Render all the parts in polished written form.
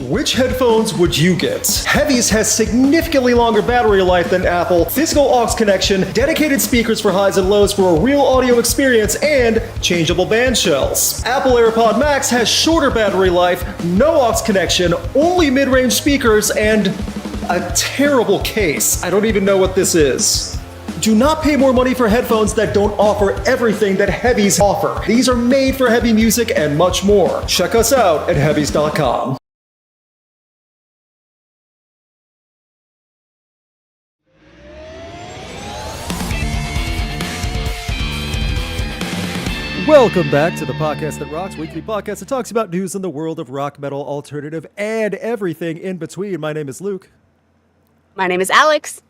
Which headphones would you get? Heavies has significantly longer battery life than Apple, physical aux connection, dedicated speakers for highs and lows for a real audio experience, and changeable band shells. Apple AirPod Max has shorter battery life, no aux connection, only mid-range speakers, and a terrible case. I don't even know what this is. Do not pay more money for headphones that don't offer everything that Heavies offer. These are made for heavy music and much more. Check us out at heavies.com. Welcome back to the podcast that rocks, weekly podcast that talks about news in the world of rock, metal, alternative, and everything in between. My name is Luke. My name is Alex.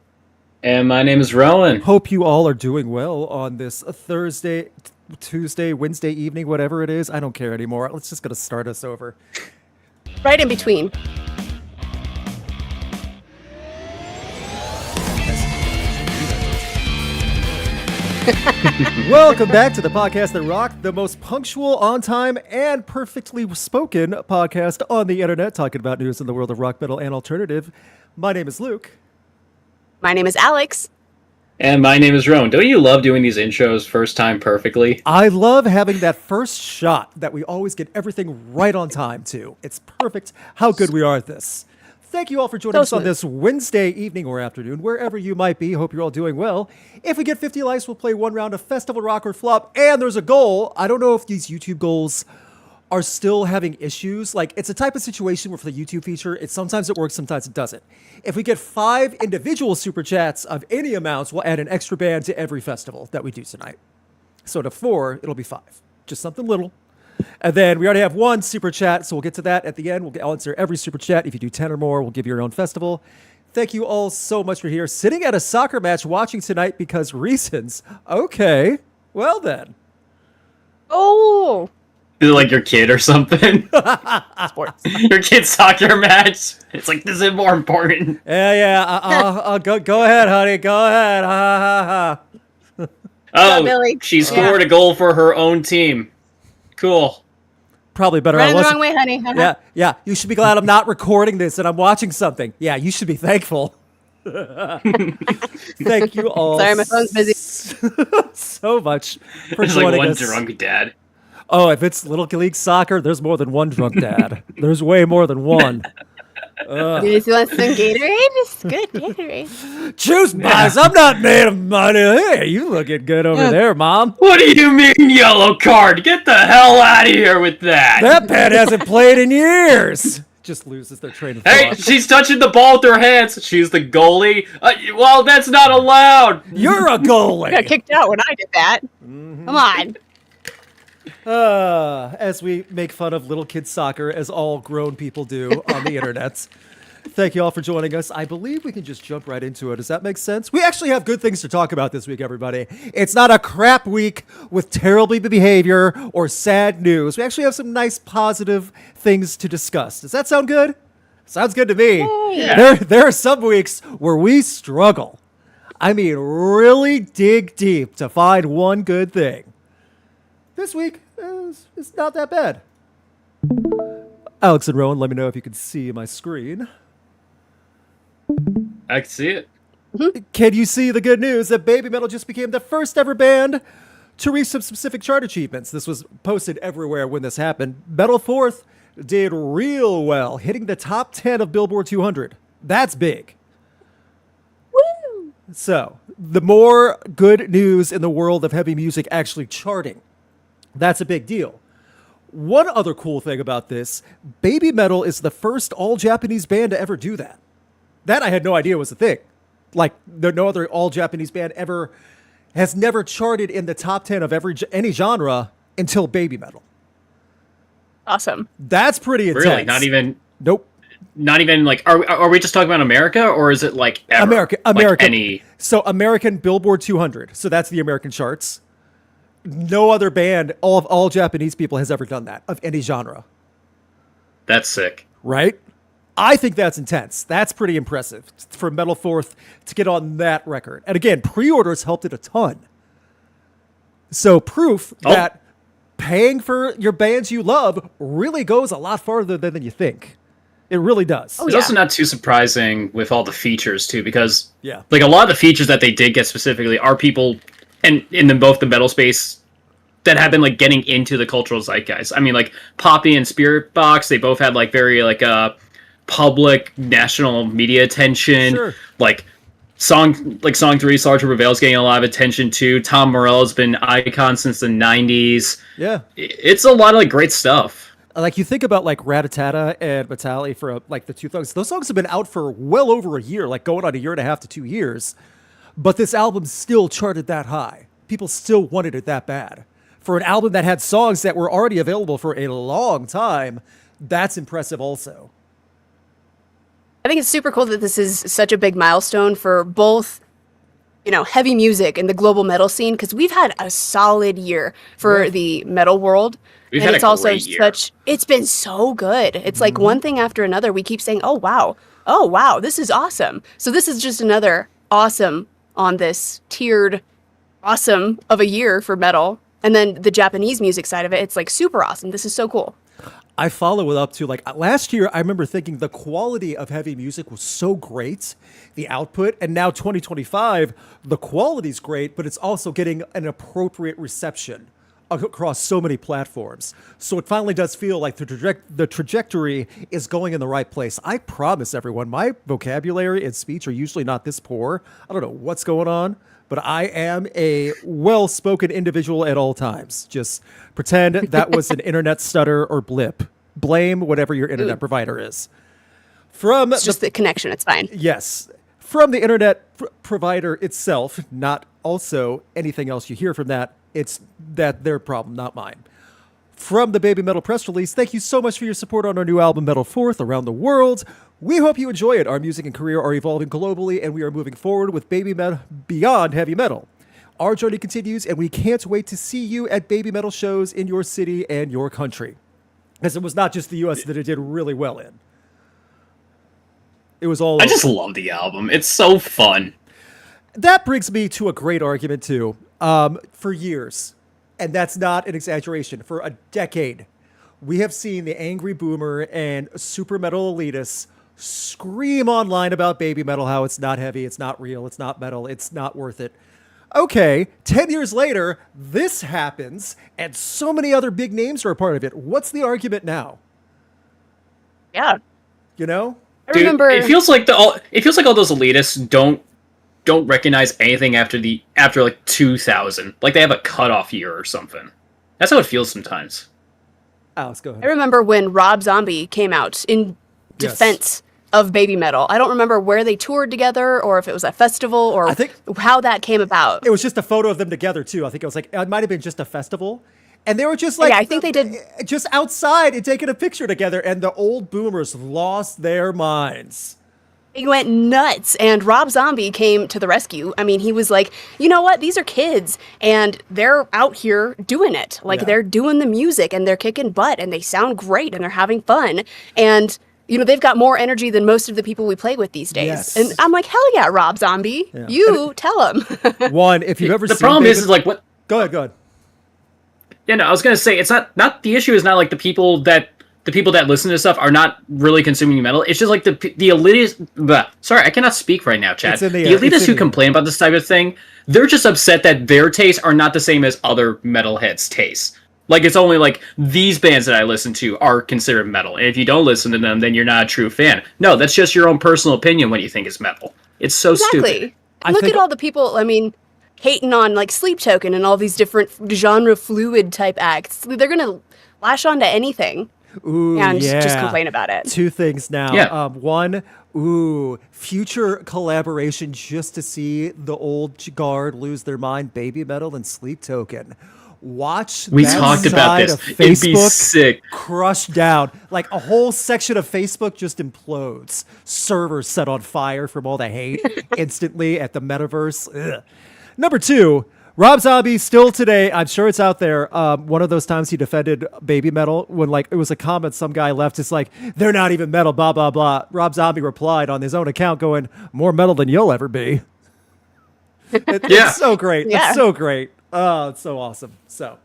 And my name is Rowan. Hope you all are doing well on this Thursday, Tuesday, Wednesday evening, whatever it is. I don't care anymore. Let's just gonna start us over. Right in between. Welcome back to the podcast that rocked, the most punctual, on time, and perfectly spoken podcast on the internet, talking about news in the world of rock, metal, and alternative. My name is Luke. My name is Alex. And my name is Rowan. Don't you love doing these intros first time perfectly? I love having that first shot that we always get everything right on time to. It's perfect how good we are at this. Thank you all for joining us on this Wednesday evening or afternoon, wherever you might be. Hope you're all doing well. If we get 50 likes, we'll play one round of Festival Rock or Flop, and there's a goal. I don't know if these YouTube goals are still having issues. Like, it's a type of situation where for the YouTube feature, sometimes it works, sometimes it doesn't. If we get 5 individual super chats of any amounts, we'll add an extra band to every festival that we do tonight. So to 4, it'll be 5. Just something little. And then we already have 1 super chat, so we'll get to that at the end. I'll answer every super chat. If you do 10 or more, we'll give you your own festival. Thank you all so much for here. Sitting at a soccer match watching tonight because reasons. Okay, well then. Oh! Is it like your kid or something? Sports. Your kid's soccer match. It's like, this is more important. Yeah. Go ahead, honey. Go ahead. Ha. Oh, Billy. She scored a goal for her own team. Cool. Probably better. Running the wrong way, honey. Yeah. You should be glad I'm not recording this and I'm watching something. Yeah, you should be thankful. Thank you all. Sorry, my phone's busy. So much for There's joining like one us. drunk dad. Oh, if it's Little League Soccer, there's more than one drunk dad. There's way more than one. You just want some Gatorade? It's good Gatorade. Choose boys. I'm not made of money. Hey, you looking good over there, Mom. What do you mean, yellow card? Get the hell out of here with that. That pet hasn't played in years. Just loses their train of thought. Hey, she's touching the ball with her hands. She's the goalie. Well, that's not allowed. You're a goalie. I got kicked out when I did that. Come on. As we make fun of little kids soccer, as all grown people do on the internet. Thank you all for joining us. I believe we can just jump right into it. Does that make sense? We actually have good things to talk about this week, everybody. It's not a crap week with terrible behavior or sad news. We actually have some nice positive things to discuss. Does that sound good? Sounds good to me. Yeah. There are some weeks where we struggle. I mean, really dig deep to find one good thing. This week is not that bad. Alex and Rowan, let me know if you can see my screen. I can see it. Can you see the good news that Babymetal just became the first ever band to reach some specific chart achievements? This was posted everywhere when this happened. Metal Fourth did real well, hitting the top 10 of Billboard 200. That's big. Woo! So, the more good news in the world of heavy music actually charting, that's a big deal. One other cool thing about this, Babymetal is the first all-Japanese band to ever do that. That I had no idea was a thing. Like, no other all-Japanese band has never charted in the top 10 of any genre until Babymetal. Awesome. That's pretty intense. Really? Not even... Nope. Not even, like... Are we just talking about America, or is it, like, ever? America. Like any... So, American Billboard 200. So, that's the American charts. No other band, all Japanese people, has ever done that, of any genre. That's sick. Right? I think that's intense. That's pretty impressive for Metal Fourth to get on that record. And again, pre-orders helped it a ton. So proof that paying for your bands you love really goes a lot farther than you think. It really does. It's also not too surprising with all the features too, because like a lot of the features that they did get specifically are people, and in both the metal space, that have been like getting into the cultural zeitgeist. I mean, like Poppy and Spiritbox, they both had like very like public national media attention. Sure. Like song 3, Sgt. Prevail's getting a lot of attention too. Tom Morello's been an icon since the 90s. Yeah. It's a lot of like great stuff. Like you think about like Ratatata and Metalli for like the 2000s. Those songs have been out for well over a year, like going on 1.5 to 2 years. But this album still charted that high. People still wanted it that bad. For an album that had songs that were already available for a long time, that's impressive also. I think it's super cool that this is such a big milestone for both, heavy music and the global metal scene, because we've had a solid year for the metal world. We've had it's a also great year. It's been so good. It's like one thing after another. We keep saying, oh, wow, this is awesome. So this is just another awesome on this tiered awesome of a year for metal. And then the Japanese music side of it, it's like super awesome. This is so cool. I follow it up to like last year, I remember thinking the quality of heavy music was so great, the output, and now 2025, the quality's great, but it's also getting an appropriate reception across so many platforms. So it finally does feel like the trajectory is going in the right place. I promise everyone, my vocabulary and speech are usually not this poor. I don't know what's going on, but I am a well-spoken individual at all times. Just pretend that was an internet stutter or blip. Blame whatever your internet provider is. It's just the connection. It's fine. Yes. From the internet provider itself, not also anything else you hear from that. It's that their problem, not mine. From the Babymetal press release, thank you so much for your support on our new album, Metal Fourth, around the world. We hope you enjoy it. Our music and career are evolving globally, and we are moving forward with Babymetal beyond heavy metal. Our journey continues, and we can't wait to see you at Babymetal shows in your city and your country. Because it was not just the U.S. that it did really well in. It was all over. I just love the album. It's so fun. That brings me to a great argument, too. For years, and that's not an exaggeration, for a decade, we have seen the angry boomer and super metal elitists scream online about Babymetal, how it's not heavy, it's not real, it's not metal, it's not worth it. Okay, 10 years later, this happens, and so many other big names are a part of it. What's the argument now? Yeah. You know? I remember... It feels like all those elitists don't recognize anything after like 2000. Like they have a cutoff year or something. That's how it feels sometimes. Alex, go ahead. I remember when Rob Zombie came out in defense of Babymetal. I don't remember where they toured together or if it was a festival or how that came about. It was just a photo of them together, too. I think it might have been just a festival. And they were just like, yeah, I think they did just outside and taking a picture together. And the old boomers lost their minds. He went nuts, and Rob Zombie came to the rescue. I mean, he was like, you know what? These are kids, and they're out here doing it. Like, they're doing the music, and they're kicking butt, and they sound great, and they're having fun. And, they've got more energy than most of the people we play with these days. Yes. And I'm like, hell yeah, Rob Zombie. Yeah. You tell him. One, if you've ever seen... The problem is like, what... Go ahead. Yeah, no, I was going to say, it's not the issue is not like the people that listen to stuff are not really consuming metal. It's just like the elitists. Sorry, I cannot speak right now, Chad. The elitists who complain about this type of thing, they're just upset that their tastes are not the same as other metalheads' tastes. Like, it's only like these bands that I listen to are considered metal. And if you don't listen to them, then you're not a true fan. No, that's just your own personal opinion when you think it's metal. It's so stupid. Look at all the people, hating on like Sleep Token and all these different genre fluid type acts. They're going to lash on to anything. Ooh, and just complain about it. Two things now. Yeah. One, future collaboration just to see the old guard lose their mind, Babymetal and Sleep Token. Watch we that talked side about this. Of Facebook It'd be sick. Crush down. Like a whole section of Facebook just implodes. Servers set on fire from all the hate instantly at the metaverse. Ugh. Number two, Rob Zombie still today, I'm sure it's out there, one of those times he defended Babymetal when it was a comment some guy left, it's like, they're not even metal, blah, blah, blah. Rob Zombie replied on his own account going, more metal than you'll ever be. It's so great. Yeah. It's so great. Oh, it's so awesome. So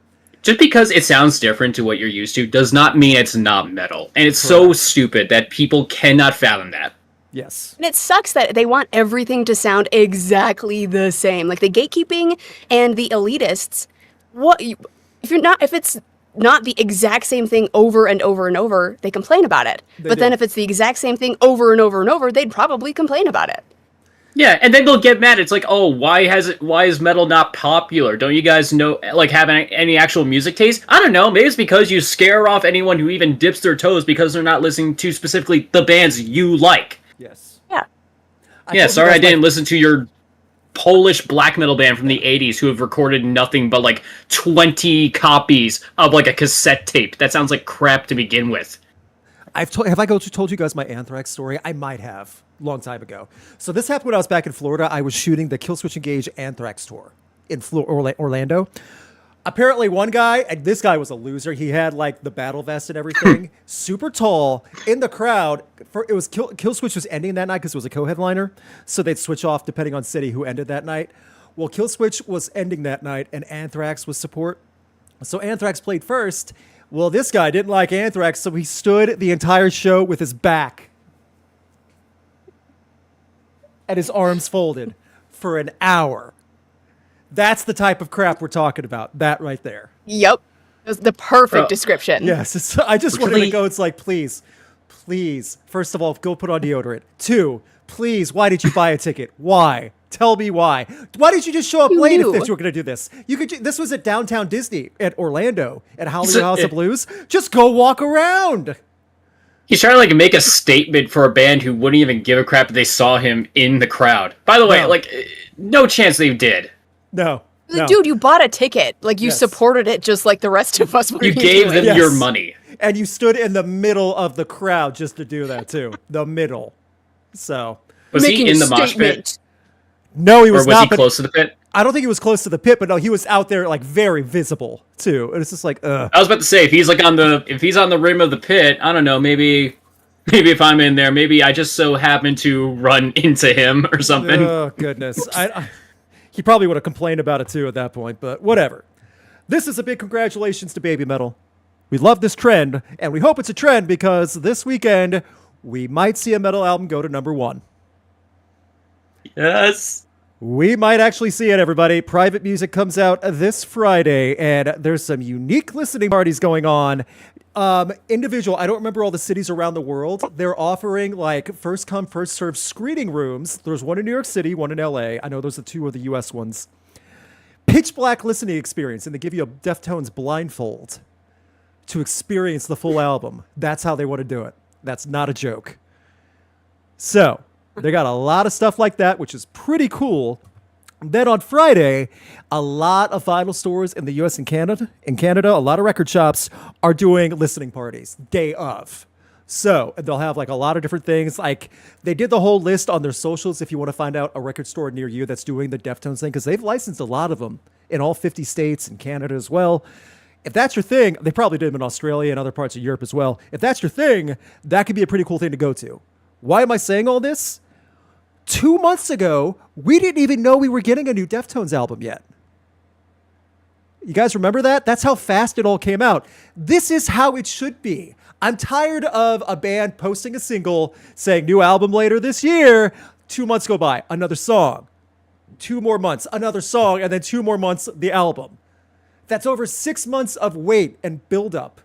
just because it sounds different to what you're used to does not mean it's not metal. And it's so stupid that people cannot fathom that. Yes. And it sucks that they want everything to sound exactly the same. Like the gatekeeping and the elitists, if it's not the exact same thing over and over and over, they complain about it. Then if it's the exact same thing over and over and over, they'd probably complain about it. Yeah, and then they'll get mad. It's like, oh, why is metal not popular? Don't you guys know, like, have any actual music taste? I don't know. Maybe it's because you scare off anyone who even dips their toes because they're not listening to specifically the bands you like. Yes. Yeah. Sorry I didn't listen to your Polish black metal band from the 80s who have recorded nothing but, like, 20 copies of, like, a cassette tape. That sounds like crap to begin with. Have I told you guys my Anthrax story? I might have. Long time ago. So this happened when I was back in Florida. I was shooting the Killswitch Engage Anthrax tour in Orlando. Apparently one guy, and this guy was a loser. He had like the battle vest and everything, super tall in the crowd. Killswitch was ending that night because it was a co-headliner. So they'd switch off depending on city who ended that night. Well, Killswitch was ending that night and Anthrax was support. So Anthrax played first. Well, this guy didn't like Anthrax, so he stood the entire show with his back and his arms folded for an hour. That's the type of crap we're talking about. That right there. Yep. It was the perfect description. Yes. I just wanted to go. It's like, please, first of all, go put on deodorant. 2, please, why did you buy a ticket? Why? Tell me why. Why did you just show up late if you were going to do this? This was at Downtown Disney at Orlando at Hollywood House of Blues. Just go walk around. He's trying to like make a statement for a band who wouldn't even give a crap if they saw him in the crowd. By the way, no chance they did. No. Dude, you bought a ticket. Like, you supported it just like the rest of us were. You gave them your money. And you stood in the middle of the crowd just to do that, too. The middle. So. Was he in the mosh pit? No, he was not. Or was he close to the pit? I don't think he was close to the pit, but no, he was out there, like, very visible, too. And it's just like, ugh. I was about to say, if he's on the rim of the pit, I don't know, maybe if I'm in there, maybe I just so happen to run into him or something. Oh, goodness. He probably would have complained about it, too, at that point, but whatever. This is a big congratulations to Babymetal. We love this trend, and we hope it's a trend because this weekend, we might see a metal album go to number 1. Yes. We might actually see it, everybody. Private Music comes out this Friday, and there's some unique listening parties going on. Individual, I don't remember all the cities around the world. They're offering like first come, first served screening rooms. There's one in New York City, one in LA. I know those are 2 of the US ones. Pitch black listening experience, and they give you a Deftones blindfold to experience the full album. That's how they want to do it. That's not a joke. So, they got a lot of stuff like that, which is pretty cool. Then on Friday, a lot of vinyl stores in the US and Canada, a lot of record shops are doing listening parties day of. So they'll have like a lot of different things. Like they did the whole list on their socials if you want to find out a record store near you that's doing the Deftones thing, because they've licensed a lot of them in all 50 states and Canada as well. If that's your thing, they probably did them in Australia and other parts of Europe as well. If that's your thing, that could be a pretty cool thing to go to. Why am I saying all this? 2 months ago, we didn't even know we were getting a new Deftones album yet. You guys remember that? That's how fast it all came out. This is how it should be. I'm tired of a band posting a single saying new album later this year. 2 months go by, another song. 2 more months, another song, and then 2 more months, the album. That's over 6 months of wait and build up.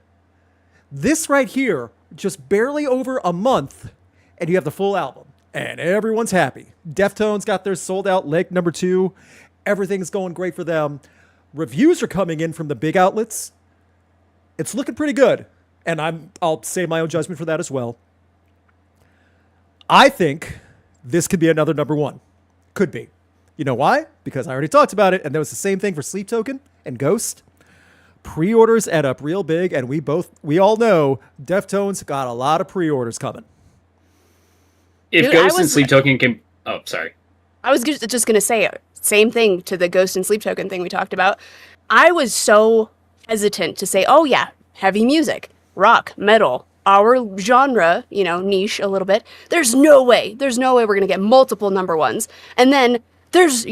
This right here, just barely over a month, and you have the full album. And everyone's happy. Deftones got their sold out leg number 2. Everything's going great for them. Reviews are coming in from the big outlets. It's looking pretty good. And I'll say my own judgment for that as well. I think this could be another number 1. Could be. You know why? Because I already talked about it, and that was the same thing for Sleep Token and Ghost. Pre-orders add up real big, and we all know Deftones got a lot of pre-orders coming. If Ghost and Sleep Token can... Oh, sorry. I was just going to say, same thing to the Ghost and Sleep Token thing we talked about. I was so hesitant to say, oh yeah, heavy music, rock, metal, our genre, niche a little bit. There's no way we're going to get multiple number 1s. And then there's,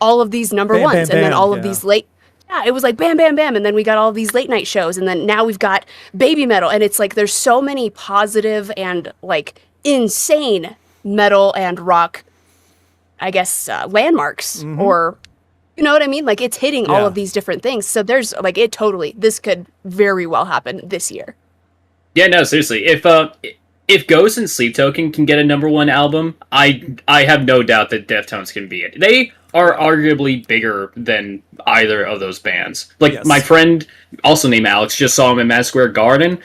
all of these number 1s. And then all of these late... Yeah, it was like bam, bam, bam, and then we got all these late night shows, and then now we've got Babymetal, and it's like there's so many positive and like insane metal and rock, I guess, landmarks, or you know what I mean? Like it's hitting all of these different things. So there's like this could very well happen this year. Yeah, no, seriously. If Ghost and Sleep Token can get a #1 album, I have no doubt that Deftones can be it. They are arguably bigger than either of those bands. Like, my friend, also named Alex, just saw him in Madison Square Garden.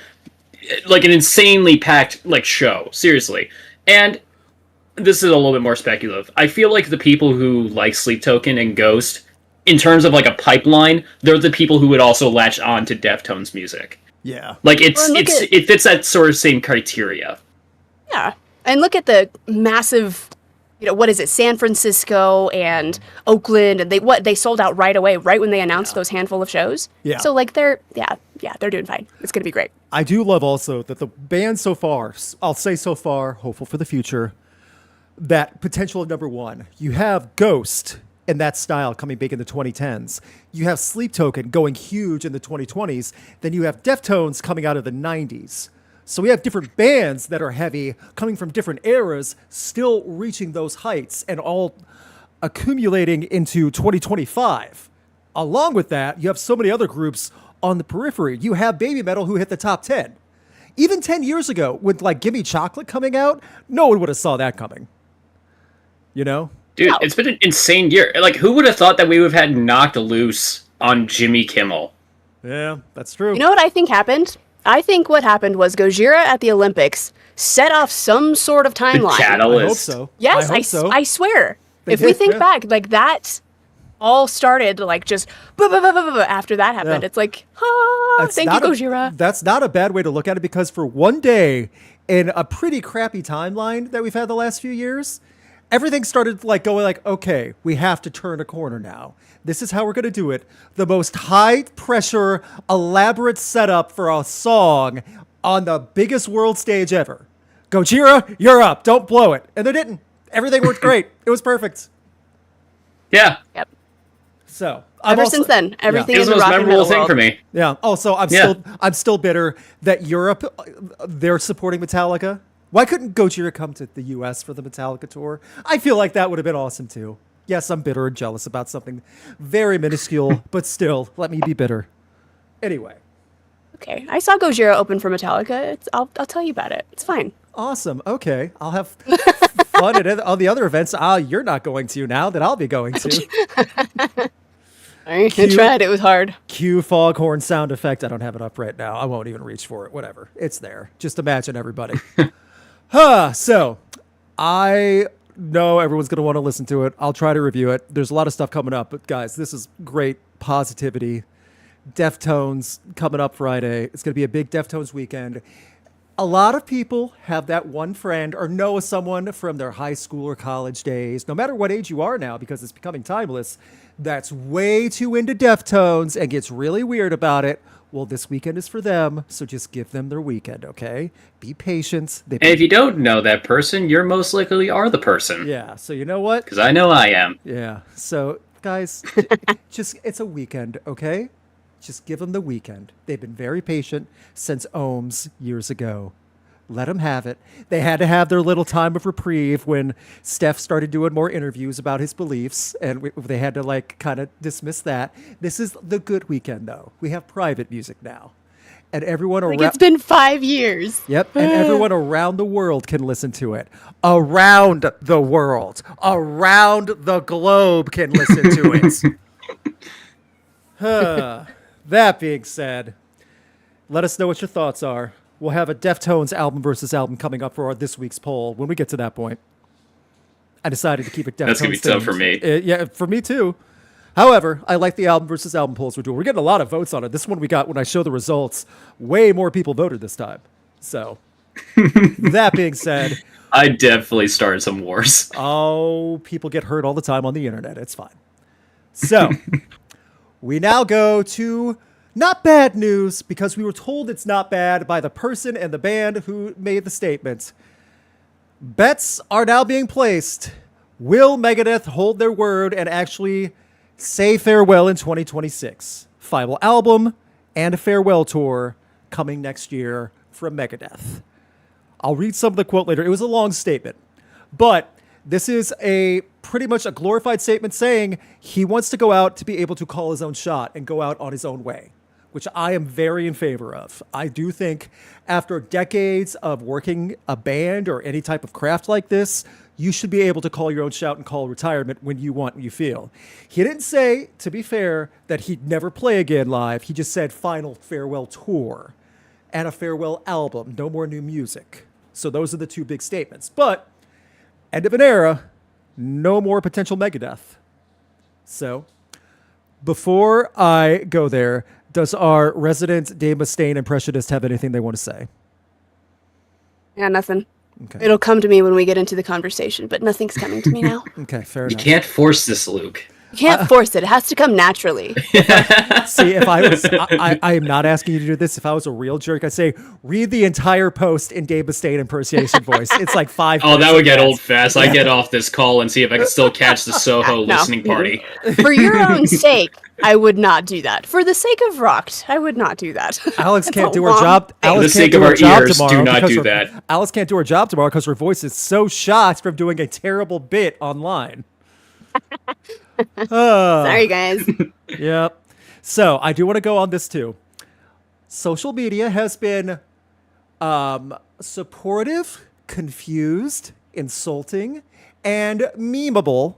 Like, an insanely packed, like, show. Seriously. And this is a little bit more speculative. I feel like the people who like Sleep Token and Ghost, in terms of, like, a pipeline, they're the people who would also latch on to Deftones music. Yeah. Like, it fits that sort of same criteria. Yeah. And look at the massive, what is it, San Francisco and Oakland, and they sold out right away, right when they announced those handful of shows. Yeah. So, like, they're doing fine. It's going to be great. I do love also that the band so far, I'll say so far, hopeful for the future, that potential of #1. You have Ghost in that style coming big in the 2010s. You have Sleep Token going huge in the 2020s. Then you have Deftones coming out of the 90s. So we have different bands that are heavy, coming from different eras, still reaching those heights and all accumulating into 2025. Along with that, you have so many other groups on the periphery. You have Babymetal who hit the top 10. Even 10 years ago, with like Gimme Chocolate coming out, no one would have saw that coming. You know? Dude, it's been an insane year. Like, who would have thought that we would have had Knocked Loose on Jimmy Kimmel? Yeah, that's true. You know what I think happened? I think what happened was Gojira at the Olympics set off some sort of timeline. The catalyst. I hope so. Yes, I swear. If we think back, like that all started like just after that happened. It's like, thank you, Gojira. That's not a bad way to look at it, because for one day in a pretty crappy timeline that we've had the last few years, everything started like going like, okay, we have to turn a corner now. This is how we're going to do it. The most high pressure, elaborate setup for a song on the biggest world stage ever. Gojira, you're up. Don't blow it. And they didn't. Everything worked great. It was perfect. Yeah. Yep. So ever since then, everything is the most memorable thing for me. Yeah. Also, I'm still bitter that Europe, they're supporting Metallica. Why couldn't Gojira come to the U.S. for the Metallica tour? I feel like that would have been awesome too. Yes, I'm bitter and jealous about something very minuscule, but still, let me be bitter. Anyway. Okay, I saw Gojira open for Metallica. I'll tell you about it. It's fine. Awesome. Okay, I'll have fun at all the other events. You're not going to now that I'll be going to. I tried. It was hard. Cue foghorn sound effect. I don't have it up right now. I won't even reach for it. Whatever. It's there. Just imagine everybody. So I know everyone's going to want to listen to it. I'll try to review it. There's a lot of stuff coming up, but guys, this is great positivity. Deftones coming up Friday. It's going to be a big Deftones weekend. A lot of people have that one friend or know someone from their high school or college days, no matter what age you are now, because it's becoming timeless, that's way too into Deftones and gets really weird about it. Well, this weekend is for them, so just give them their weekend, okay? Be patient. And if you don't know that person, you're most likely are the person. Yeah, so you know what? Because I know I am. Yeah, so guys, just it's a weekend, okay? Just give them the weekend. They've been very patient since Ohms years ago. Let them have it. They had to have their little time of reprieve when Steph started doing more interviews about his beliefs, and they had to like kind of dismiss that. This is the good weekend, though. We have private music now, and everyone around. It's been 5 years. Yep, and everyone around the world can listen to it. Around the world, around the globe can listen to it. That being said, let us know what your thoughts are. We'll have a Deftones album versus album coming up for this week's poll when we get to that point. I decided to keep it Deftones. That's going to be tough for me. Yeah, for me too. However, I like the album versus album polls we're doing. We're getting a lot of votes on it. This one we got, when I show the results, way more people voted this time. So, that being said. I definitely started some wars. Oh, people get hurt all the time on the internet. It's fine. So, we now go to not bad news, because we were told it's not bad by the person and the band who made the statement. Bets are now being placed. Will Megadeth hold their word and actually say farewell in 2026. Final album and a farewell tour coming next year from Megadeth. I'll read some of the quote later. It was a long statement, but this is a pretty much a glorified statement saying he wants to go out to be able to call his own shot and go out on his own way, which I am very in favor of. I do think after decades of working a band or any type of craft like this, you should be able to call your own shot and call retirement when you want, when you feel. He didn't say, to be fair, that he'd never play again live. He just said final farewell tour and a farewell album, no more new music. So those are the two big statements. But end of an era, no more potential Megadeth. So before I go there, does our resident Dave Mustaine impressionist have anything they want to say? Yeah, nothing. Okay. It'll come to me when we get into the conversation, but nothing's coming to me now. Okay, fair You enough. can't force this, Luke. You can't force it. It has to come naturally. See, if I was, I am not asking you to do this. If I was a real jerk, I'd say, read the entire post in Dave Mustaine impersonation voice. It's like 5 Oh, minutes. that would get old fast. I get off this call and see if I can still catch the Soho listening party. For your own sake, I would not do that. For the sake of Rocked, I would not do that. Alice That's can't a do her long job. thing. Alice For the can't sake do of her our job ears, tomorrow do not because do her- that. Alice can't do her job tomorrow because her voice is so shot from doing a terrible bit online. Sorry, guys. Yep. So I do want to go on this too. Social media has been supportive, confused, insulting, and memeable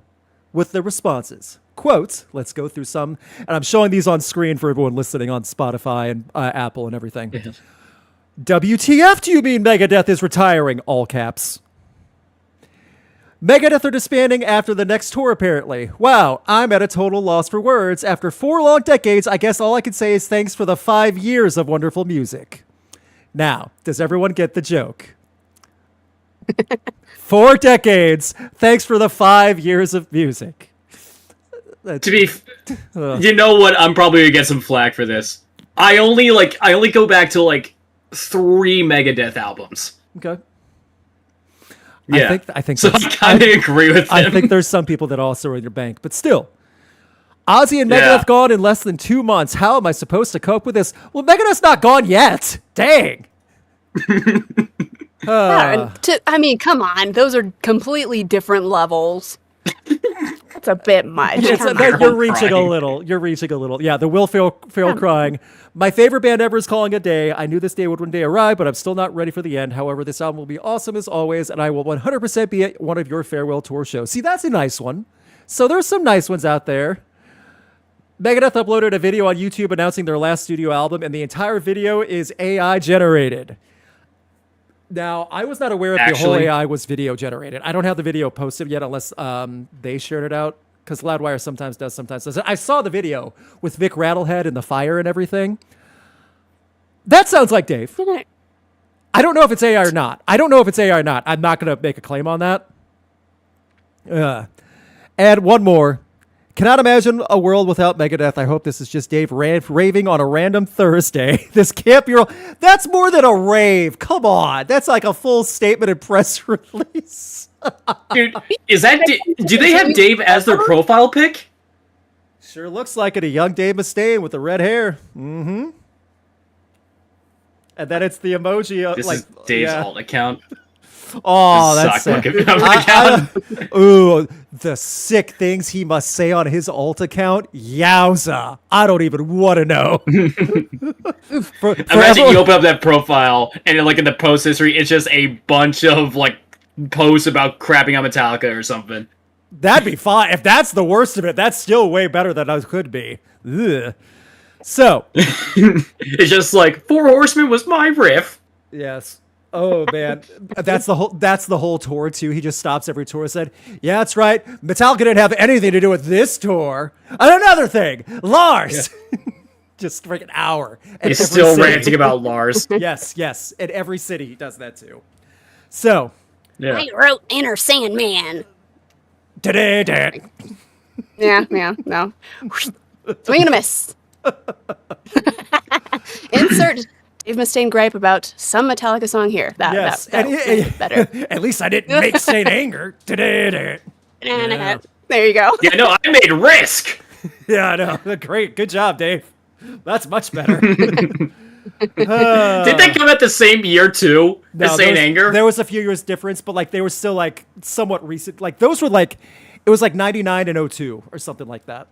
with the responses. Quotes, let's go through some. And I'm showing these on screen for everyone listening on Spotify and Apple and everything. Yeah. WTF do you mean Megadeth is retiring? All caps. Megadeth are disbanding after the next tour, apparently. Wow, I'm at a total loss for words. After 4 long decades, I guess all I can say is thanks for the 5 years of wonderful music. Now, does everyone get the joke? 4 decades, thanks for the 5 years of music. To be, you know what? I'm probably gonna get some flack for this. I only go back to like 3 Megadeth albums. Okay. Yeah, I think so I that's- kind of agree with him. I think there's some people that also are in your bank, but still. Ozzy and Megadeth Yeah. gone in less than 2 months. How am I supposed to cope with this? Well, Megadeth's not gone yet. Dang. Yeah, and I mean, come on. Those are completely different levels. That's a bit much. Come on. You're reaching a crying. little. You're reaching a little. Yeah, the Will Ferrell crying. My favorite band ever is calling a day. I knew this day would one day arrive, but I'm still not ready for the end. However, this album will be awesome as always, and I will 100% be at one of your farewell tour shows. See, that's a nice one. So there's some nice ones out there. Megadeth uploaded a video on YouTube announcing their last studio album, and the entire video is AI generated. Now, I was not aware that the whole Actually- AI was video generated. I don't have the video posted yet unless they shared it out, because Loudwire sometimes does, sometimes doesn't. I saw the video with Vic Rattlehead and the fire and everything. That sounds like Dave. I don't know if it's AI or not. I'm not going to make a claim on that. And one more. Cannot imagine a world without Megadeth. I hope this is just Dave raving on a random Thursday. This can't be real. That's more than a rave. Come on. That's like a full statement and press release. Dude, is that? Do they have Dave as their profile pic? Sure looks like it. A young Dave Mustaine with the red hair. Mm-hmm. And then it's the emoji of This like is Dave's yeah. alt account. Oh, This that's sucked sick. looking account. Ooh, the sick things he must say on his alt account. Yowza. I don't even want to know. for Imagine everyone- you open up that profile and like in the post history, it's just a bunch of like posts about crapping on Metallica or something. That'd be fine. If that's the worst of it, that's still way better than I could be. Ugh. So, It's just like 4 Horsemen was my riff. yes. Oh man, that's the whole tour too. He just stops every tour and said, "Yeah, that's right. Metallica didn't have anything to do with this tour." And another thing, Lars, just freaking hour. And He's every still city- ranting about Lars. Yes. In every city, he does that too. So, Yeah. I wrote Inner Sandman. da-da-da. Yeah, no. Swing and a miss. Insert Dave Mustaine gripe about some Metallica song here. Yes, That and better. at least I didn't make Saint anger. Da-da-da. There you go. Yeah, no, I made Risk. Yeah, I know. Great. Good job, Dave. That's much better. Did they come at the same year too? The same anger? There was a few years difference, but like they were still like somewhat recent. Like those were like, it was like 99 and 02 or something like that.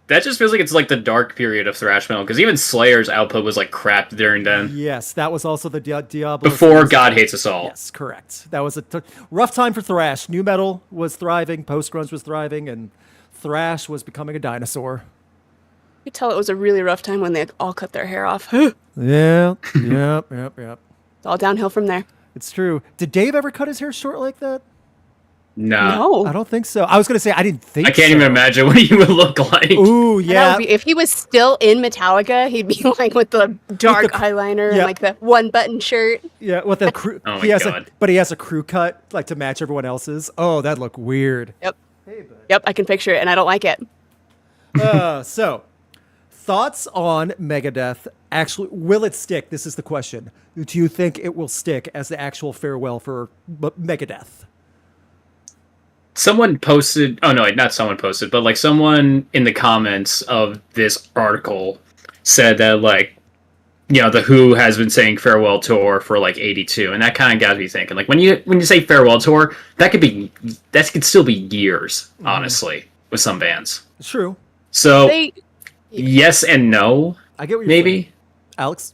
That just feels like it's like the dark period of thrash metal, because even Slayer's output was like crap during then. Yes, that was also the Diablo. Before God Hates Us All. Yes, correct. That was a rough time for thrash. New metal was thriving, post-grunge was thriving, and thrash was becoming a dinosaur. You could tell it was a really rough time when they all cut their hair off. Yep. It's all downhill from there. It's true. Did Dave ever cut his hair short like that? No. I don't think so. I was going to say, I didn't think so. I can't even imagine what he would look like. Ooh, yeah. If he was still in Metallica, he'd be like with the dark eyeliner and like the one-button shirt. Yeah, with the crew. Oh my God. But he has a crew cut, like to match everyone else's. Oh, that'd look weird. Yep. Yep, I can picture it, and I don't like it. So, thoughts on Megadeth? Actually, will it stick? This is the question. Do you think it will stick as the actual farewell for Megadeth? Someone posted, oh no, not someone posted, but like someone in the comments of this article said that like, you know, the Who has been saying farewell tour for like 82, and that kind of got me thinking. Like when you say farewell tour, that could still be years, honestly, with some bands. True. So yes and no. I get what you're maybe saying. Alex?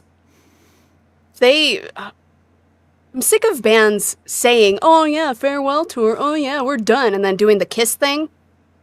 I'm sick of bands saying, oh yeah, farewell tour, oh yeah, we're done, and then doing the Kiss thing,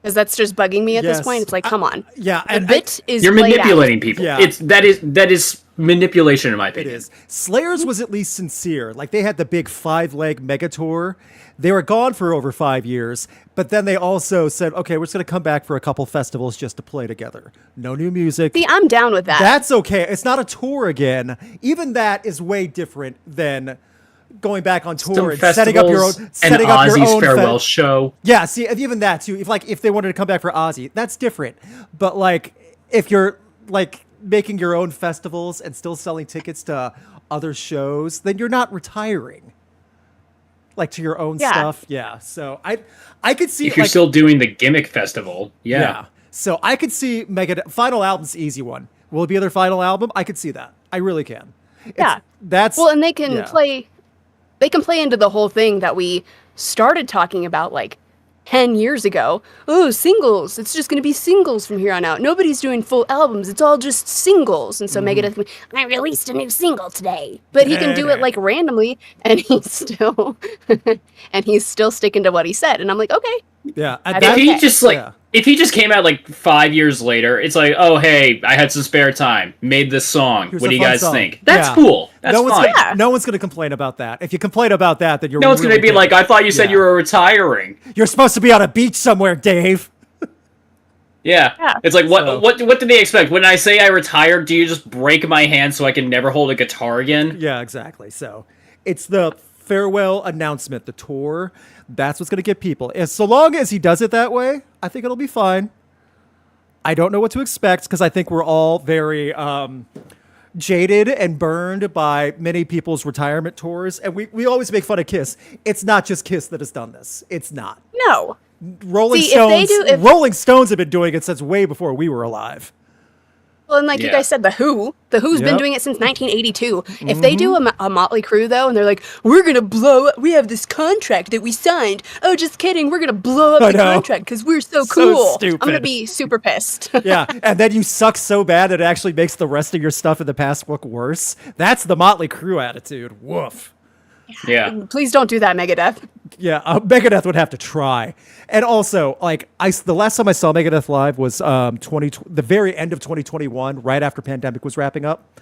because that's just bugging me at this point. It's like, come on. Yeah. And you're manipulating people. Yeah. That is manipulation in my opinion. It is. Slayer's was at least sincere. Like they had the big 5-leg mega tour. They were gone for over 5 years, but then they also said, okay, we're just going to come back for a couple festivals just to play together. No new music. See, I'm down with that. That's okay. It's not a tour again. Even that is way different than going back on tour and setting up your own Ozzy's farewell show. Yeah, see, even that too. If they wanted to come back for Ozzy, that's different. But like if you're like making your own festivals and still selling tickets to other shows, then you're not retiring. Like to your own stuff. Yeah. So I could see if you're still doing the gimmick festival. Yeah. So I could see Megadeth final album's easy one. Will it be their final album? I could see that. I really can. That's well, and they can play. They can play into the whole thing that we started talking about like 10 years ago. Oh, singles. It's just going to be singles from here on out. Nobody's doing full albums. It's all just singles. And so Megadeth, I released a new single today. But he can do it like randomly, and he's still sticking to what he said. And I'm like, okay. Yeah. If he just came out like 5 years later, it's like, oh hey, I had some spare time, made this song. What do you guys think? That's cool. That's fine. No one's gonna complain about that. If you complain about that, then you're no one's gonna be like, I thought you said you were retiring. You're supposed to be on a beach somewhere, Dave. Yeah. It's like what did they expect? When I say I retired, do you just break my hand so I can never hold a guitar again? Yeah, exactly. So it's the farewell announcement, the tour. That's what's going to get people. So long as he does it that way, I think it'll be fine. I don't know what to expect because I think we're all very jaded and burned by many people's retirement tours. And we always make fun of Kiss. It's not just Kiss that has done this. It's not. No. Rolling Stones have been doing it since way before we were alive. Well, and like you guys said, the Who's been doing it since 1982. If they do a Motley Crue, though, and they're like, we're going to blow up, we have this contract that we signed. Oh, just kidding. We're going to blow up the contract because we're so cool. Stupid. I'm going to be super pissed. Yeah, and then you suck so bad that it actually makes the rest of your stuff in the past look worse. That's the Motley Crue attitude. Woof. Yeah. Please don't do that, Megadeth. Yeah, Megadeth would have to try. And also, like, the last time I saw Megadeth live was the very end of 2021, right after pandemic was wrapping up.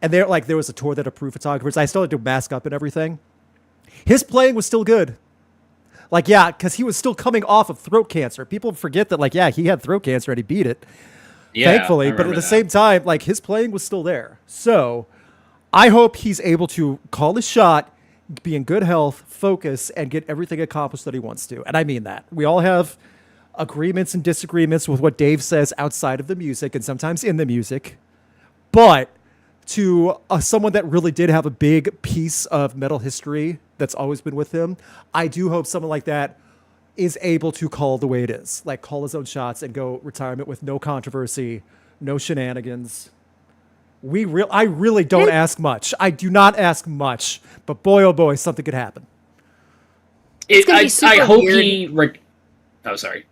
And there was a tour that approved photographers. I still had to mask up and everything. His playing was still good. Like, yeah, because he was still coming off of throat cancer. People forget that, like, yeah, he had throat cancer and he beat it. Yeah, thankfully. But at the same time, like, his playing was still there. So I hope he's able to call his shot, be in good health, focus, and get everything accomplished that he wants to. And I mean that. We all have agreements and disagreements with what Dave says outside of the music and sometimes in the music. But to someone that really did have a big piece of metal history that's always been with him, I do hope someone like that is able to call the way it is, like call his own shots and go retirement with no controversy, no shenanigans. I really don't ask much. I do not ask much, but boy, oh boy, something could happen. I hope weird. Oh, sorry.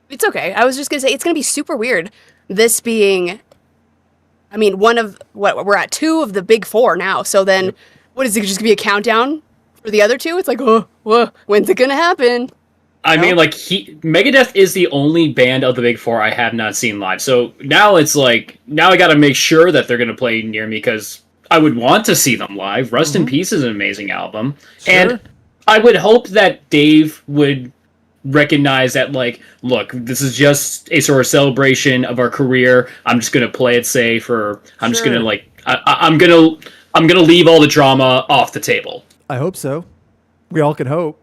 It's okay. I was just going to say, it's going to be super weird. This being, I mean, we're at 2 of the big 4 now. So then, what is it just going to be a countdown for the other 2? It's like, when's it going to happen? I mean, like, Megadeth is the only band of the big 4 I have not seen live. So now it's like, now I got to make sure that they're going to play near me because I would want to see them live. Rust in Peace is an amazing album. Sure. And I would hope that Dave would recognize that, like, look, this is just a sort of celebration of our career. I'm just going to play it safe, or I'm just going to, like, I'm going to leave all the drama off the table. I hope so. We all can hope.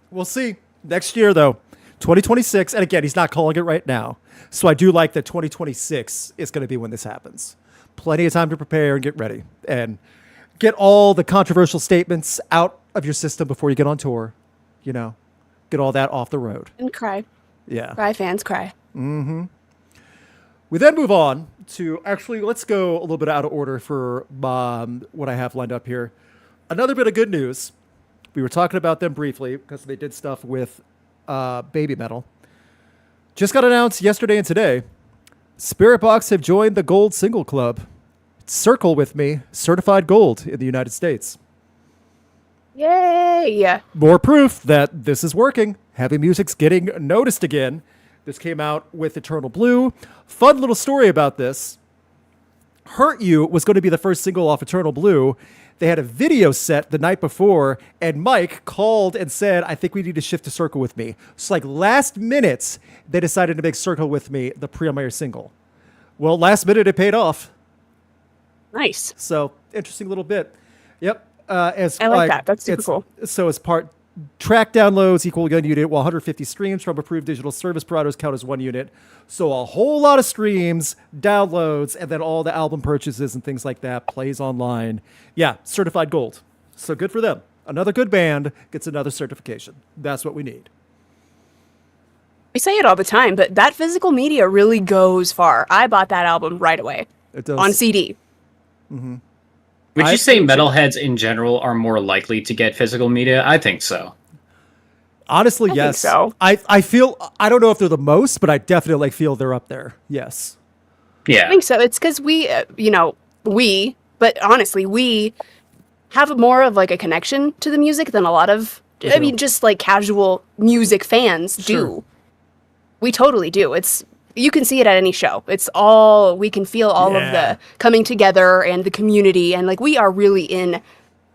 We'll see. Next year, though, 2026, and again, he's not calling it right now. So I do like that 2026 is going to be when this happens. Plenty of time to prepare and get ready. And get all the controversial statements out of your system before you get on tour. You know, get all that off the road. And cry. Yeah. Cry, fans, cry. Mm-hmm. We then move on to, actually, let's go a little bit out of order for what I have lined up here. Another bit of good news. We were talking about them briefly because they did stuff with Babymetal. Just got announced yesterday and today. Spiritbox have joined the Gold Single Club. Circle with me, certified gold in the United States. Yay! More proof that this is working. Heavy music's getting noticed again. This came out with Eternal Blue. Fun little story about this. Hurt You was going to be the first single off Eternal Blue. They had a video set the night before, and Mike called and said, I think we need to shift to Circle With Me. So like last minute, they decided to make Circle With Me the premier single. Well, last minute, it paid off. Nice. So interesting little bit. Yep. I like that. That's super cool. So as part track downloads equal 1 unit, while 150 streams from approved digital service providers count as 1 unit. So a whole lot of streams, downloads, and then all the album purchases and things like that plays online. Yeah, certified gold. So good for them. Another good band gets another certification. That's what we need. We say it all the time, but that physical media really goes far. I bought that album right away. It does. On CD. Mm-hmm. Would you say metalheads in general are more likely to get physical media? I think so. Honestly, yes. I think so. I feel, I don't know if they're the most, but I definitely feel they're up there. Yes. Yeah. I think so. It's because but honestly, we have more of like a connection to the music than a lot of, just like casual music fans do. We totally do. You can see it at any show. We can feel all of the coming together and the community, and like we are really in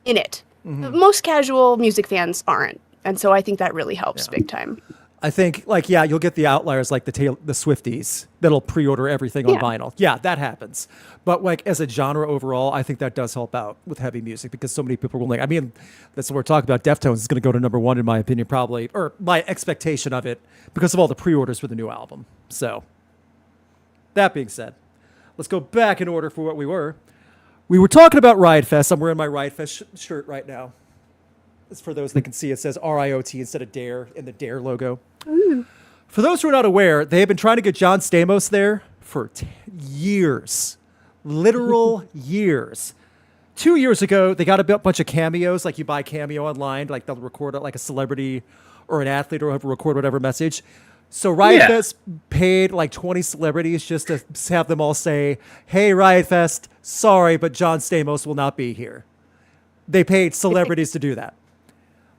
it. Mm-hmm. Most casual music fans aren't. And so I think that really helps big time. I think, you'll get the outliers like the Swifties that'll pre-order everything on vinyl. Yeah, that happens. But as a genre overall, I think that does help out with heavy music because so many people will that's what we're talking about. Deftones is going to go to number 1 in my opinion, probably, or my expectation of it because of all the pre-orders for the new album. So that being said, let's go back in order for what we were. We were talking about Riot Fest. I'm wearing my Riot Fest shirt right now. For those that can see, it says RIOT instead of DARE in the DARE logo. Mm. For those who are not aware, they have been trying to get John Stamos there for years. Literal years. 2 years ago, they got a bunch of cameos, like you buy Cameo online, like they'll record like a celebrity or an athlete or record whatever message. So Riot Fest paid like 20 celebrities just to have them all say, hey, Riot Fest, sorry, but John Stamos will not be here. They paid celebrities to do that.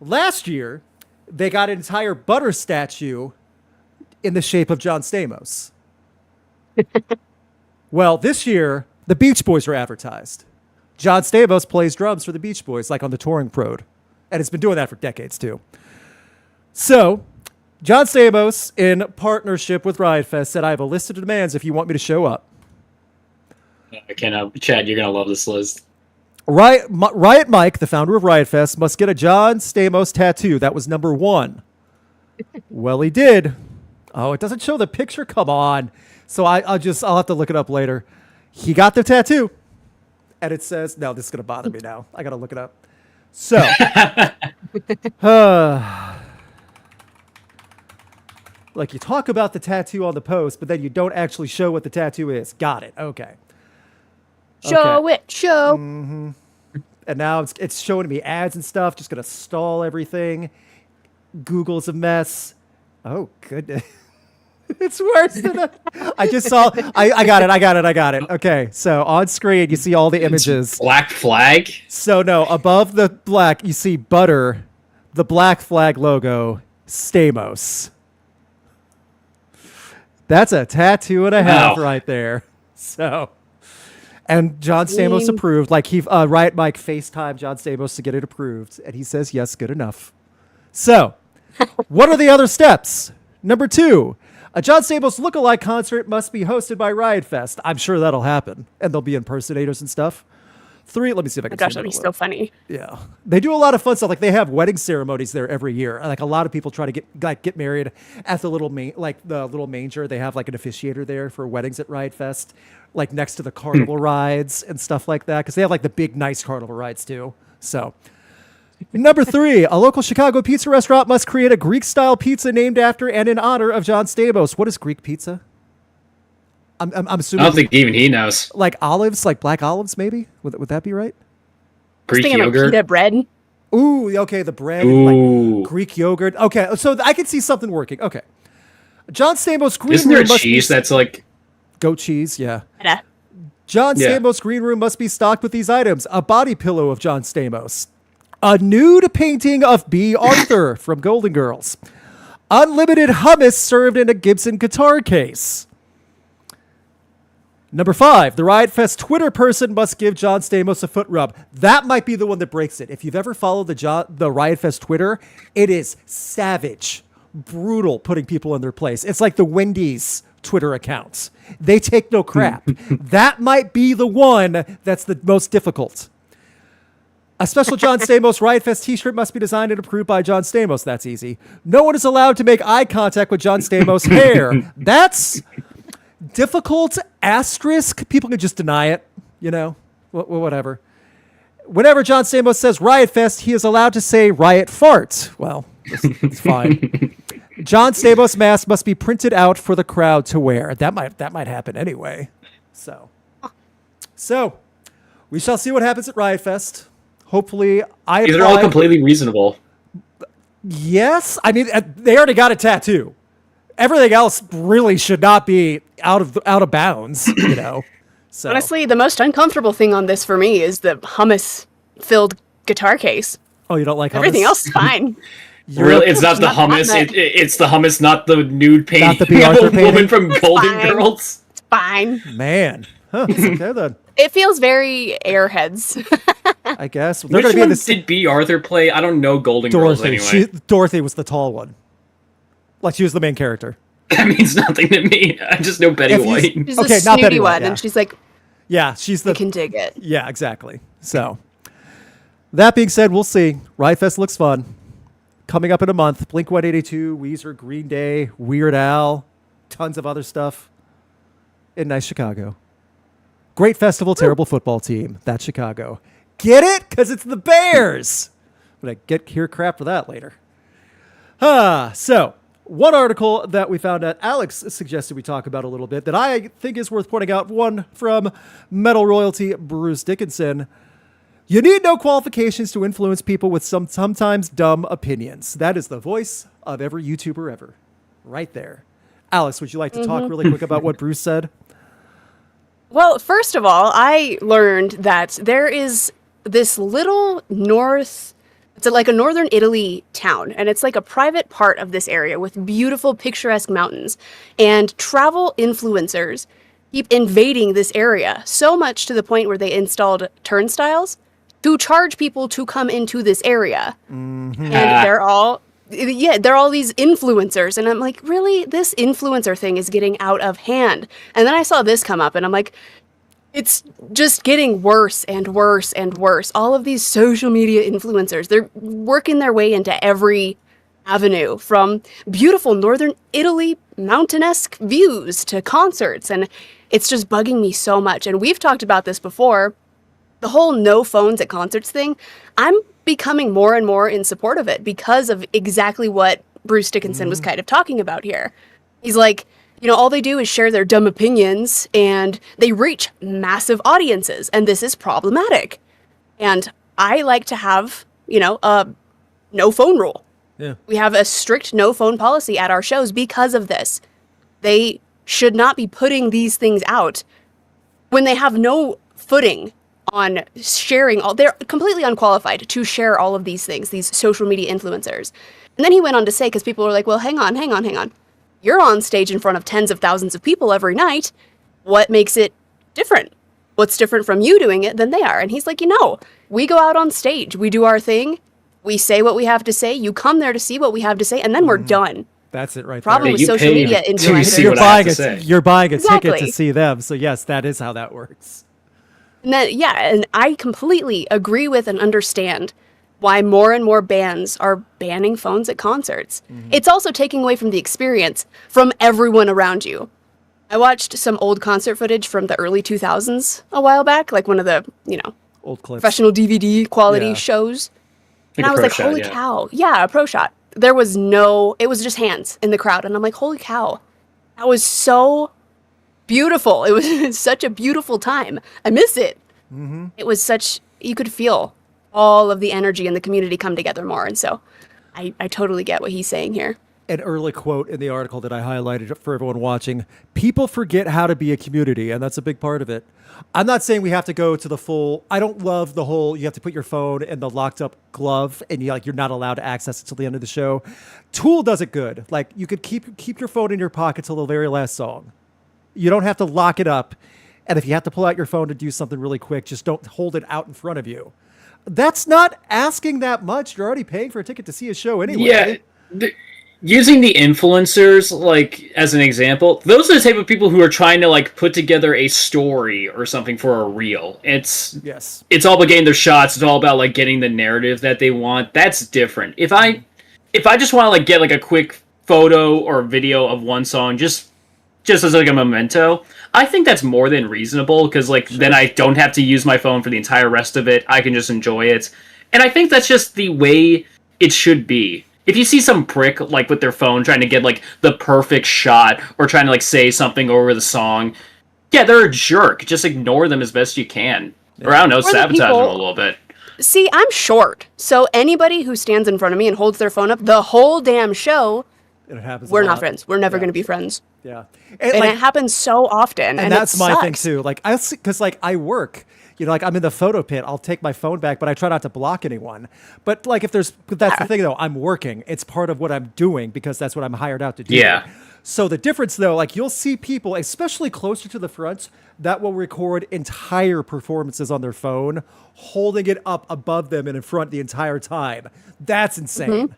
Last year, they got an entire butter statue in the shape of John Stamos. Well, this year, the Beach Boys were advertised. John Stamos plays drums for the Beach Boys, like on the touring road. And it's been doing that for decades, too. So, John Stamos, in partnership with Riot Fest, said, I have a list of demands if you want me to show up. I cannot. Chad, you're going to love this list. Riot Mike, the founder of Riot Fest, must get a John Stamos tattoo. That was number 1. Well, he did. Oh, it doesn't show the picture. Come on. So I'll have to look it up later. He got the tattoo. And it says, no, this is going to bother me now. I got to look it up. So, Like you talk about the tattoo on the post, but then you don't actually show what the tattoo is. Got it. Okay. Show it. Show. Mm-hmm. And now it's showing me ads and stuff. Just going to stall everything. Google's a mess. Oh, goodness. It's worse than that. I just saw. I got it. Okay, so on screen you see all the images. Black flag. So no, above the black you see butter, the black flag logo, Stamos. That's a tattoo and a half right there. So, and John Stamos approved. Like Riot Mike FaceTime John Stamos to get it approved, and he says yes, good enough. So, what are the other steps? Number 2. A John Stamos lookalike concert must be hosted by Riot Fest. I'm sure that'll happen, and there'll be impersonators and stuff. 3, let me see if I can. Gosh, that'd be so funny. Yeah, they do a lot of fun stuff. Like they have wedding ceremonies there every year. Like a lot of people try to get married at the little manger. They have like an officiator there for weddings at Riot Fest, like next to the carnival rides and stuff like that. Because they have like the big nice carnival rides too. So. Number 3, a local Chicago pizza restaurant must create a Greek-style pizza named after and in honor of John Stamos. What is Greek pizza? I'm assuming. I don't think even he knows. Like olives, like black olives, maybe? Would that be right? Greek yogurt. Like pita bread. Ooh, okay, the bread, like Greek yogurt. Okay, so I can see something working. Okay, John Stamos green Isn't room there must cheese that's like goat cheese? Yeah. Yeah. John Stamos green room must be stocked with these items: a body pillow of John Stamos. A nude painting of B. Arthur from Golden Girls. Unlimited hummus served in a Gibson guitar case. Number 5, the Riot Fest Twitter person must give John Stamos a foot rub. That might be the one that breaks it. If you've ever followed the Riot Fest Twitter, it is savage, brutal putting people in their place. It's like the Wendy's Twitter accounts. They take no crap. That might be the one that's the most difficult. A special John Stamos Riot Fest t-shirt must be designed and approved by John Stamos. That's easy. No one is allowed to make eye contact with John Stamos' hair. That's difficult. Asterisk. People can just deny it, you know, whatever. Whenever John Stamos says Riot Fest, he is allowed to say Riot Fart. Well, it's fine. John Stamos' mask must be printed out for the crowd to wear. That might happen anyway. So we shall see what happens at Riot Fest. Hopefully, these are all completely reasonable. Yes, I mean they already got a tattoo. Everything else really should not be out of bounds, you know. So. Honestly, the most uncomfortable thing on this for me is the hummus-filled guitar case. Oh, you don't like hummus? Everything else is fine. Really, it's not the hummus. It's the hummus, not the nude painting. Not the B. Arthur painting. Woman from Golden Girls. It's fine. Man, okay then. It feels very Airheads. I guess. Which one did B. Arthur play? I don't know Golden Girls anyway. Dorothy was the tall one. Like she was the main character. That means nothing to me. I just know Betty White. She's okay, not Betty White, and she's like, she's I can dig it. Yeah, exactly. So, that being said, we'll see. Riot Fest looks fun. Coming up in a month, Blink-182, Weezer, Green Day, Weird Al, tons of other stuff in nice Chicago. Great festival, terrible football team. That's Chicago. Get it? Because it's the Bears. I'm going to hear crap for that later. So, one article that we found out, Alex suggested we talk about a little bit that I think is worth pointing out, one from metal royalty Bruce Dickinson. You need no qualifications to influence people with sometimes dumb opinions. That is the voice of every YouTuber ever. Right there. Alex, would you like to talk really quick about what Bruce said? Well, first of all, I learned that there is this little it's like a northern Italy town, and it's like a private part of this area with beautiful picturesque mountains, and travel influencers keep invading this area so much to the point where they installed turnstiles to charge people to come into this area. And they're all these influencers, and I'm like, really? This influencer thing is getting out of hand. And then I saw this come up, and I'm like, it's just getting worse and worse and worse. All of these social media influencers, they're working their way into every avenue, from beautiful northern Italy mountain-esque views to concerts, and it's just bugging me so much. And we've talked about this before, the whole no phones at concerts thing. I'm becoming more and more in support of it because of exactly what Bruce Dickinson was kind of talking about here. He's like, you know, all they do is share their dumb opinions and they reach massive audiences, and this is problematic. And I like to have, you know, a no phone rule. Yeah. We have a strict no phone policy at our shows because of this. They should not be putting these things out when they have no footing on sharing they're completely unqualified to share all of these things, these social media influencers. And then he went on to say, because people were like, well, hang on. You're on stage in front of tens of thousands of people every night. What makes it different? What's different from you doing it than they are? And he's like, you know, we go out on stage, we do our thing, we say what we have to say, you come there to see what we have to say, and then we're done. That's it right Problem there. with social media influencers. You're buying a Exactly. ticket to see them. So yes, that is how that works. And and I completely agree with and understand why more and more bands are banning phones at concerts. It's also taking away from the experience from everyone around you. I watched some old concert footage from the early 2000s a while back, like one of the, you know, old clips. Professional DVD quality shows. And I was like, holy cow. Yeah, a pro shot. It was just hands in the crowd. And I'm like, holy cow. That was so beautiful. It was such a beautiful time. I miss it. It was you could feel all of the energy in the community come together more. And so I totally get what he's saying here. An early quote in the article that I highlighted for everyone watching: people forget how to be a community, and that's a big part of it. I'm not saying we have to go to the full, I don't love the whole, you have to put your phone in the locked up glove and you're not allowed to access it till the end of the show. Tool does it good. Like, you could keep your phone in your pocket till the very last song. You don't have to lock it up. And if you have to pull out your phone to do something really quick, just don't hold it out in front of you. That's not asking that much. You're already paying for a ticket to see a show anyway. Yeah. Using the influencers, like, as an example, those are the type of people who are trying to, like, put together a story or something for a reel. It's all about getting their shots. It's all about, like, getting the narrative that they want. That's different. If I just want to, like, get, like, a quick photo or video of one song, just as, like, a memento, I think that's more than reasonable, because, like, then I don't have to use my phone for the entire rest of it. I can just enjoy it. And I think that's just the way it should be. If you see some prick, like, with their phone trying to get, like, the perfect shot or trying to, like, say something over the song, yeah, they're a jerk. Just ignore them as best you can. Yeah. Or, I don't know, sabotage them a little bit. See, I'm short, so anybody who stands in front of me and holds their phone up the whole damn show, we're not friends. We're never going to be friends. Yeah. And it happens so often, and that's it my sucks. thing, too. Like, because, like, I work. You know, like, I'm in the photo pit. I'll take my phone back, but I try not to block anyone. But, like, that's the thing, though. I'm working. It's part of what I'm doing because that's what I'm hired out to do. Yeah. So the difference, though, like, you'll see people, especially closer to the front, that will record entire performances on their phone, holding it up above them and in front the entire time. That's insane.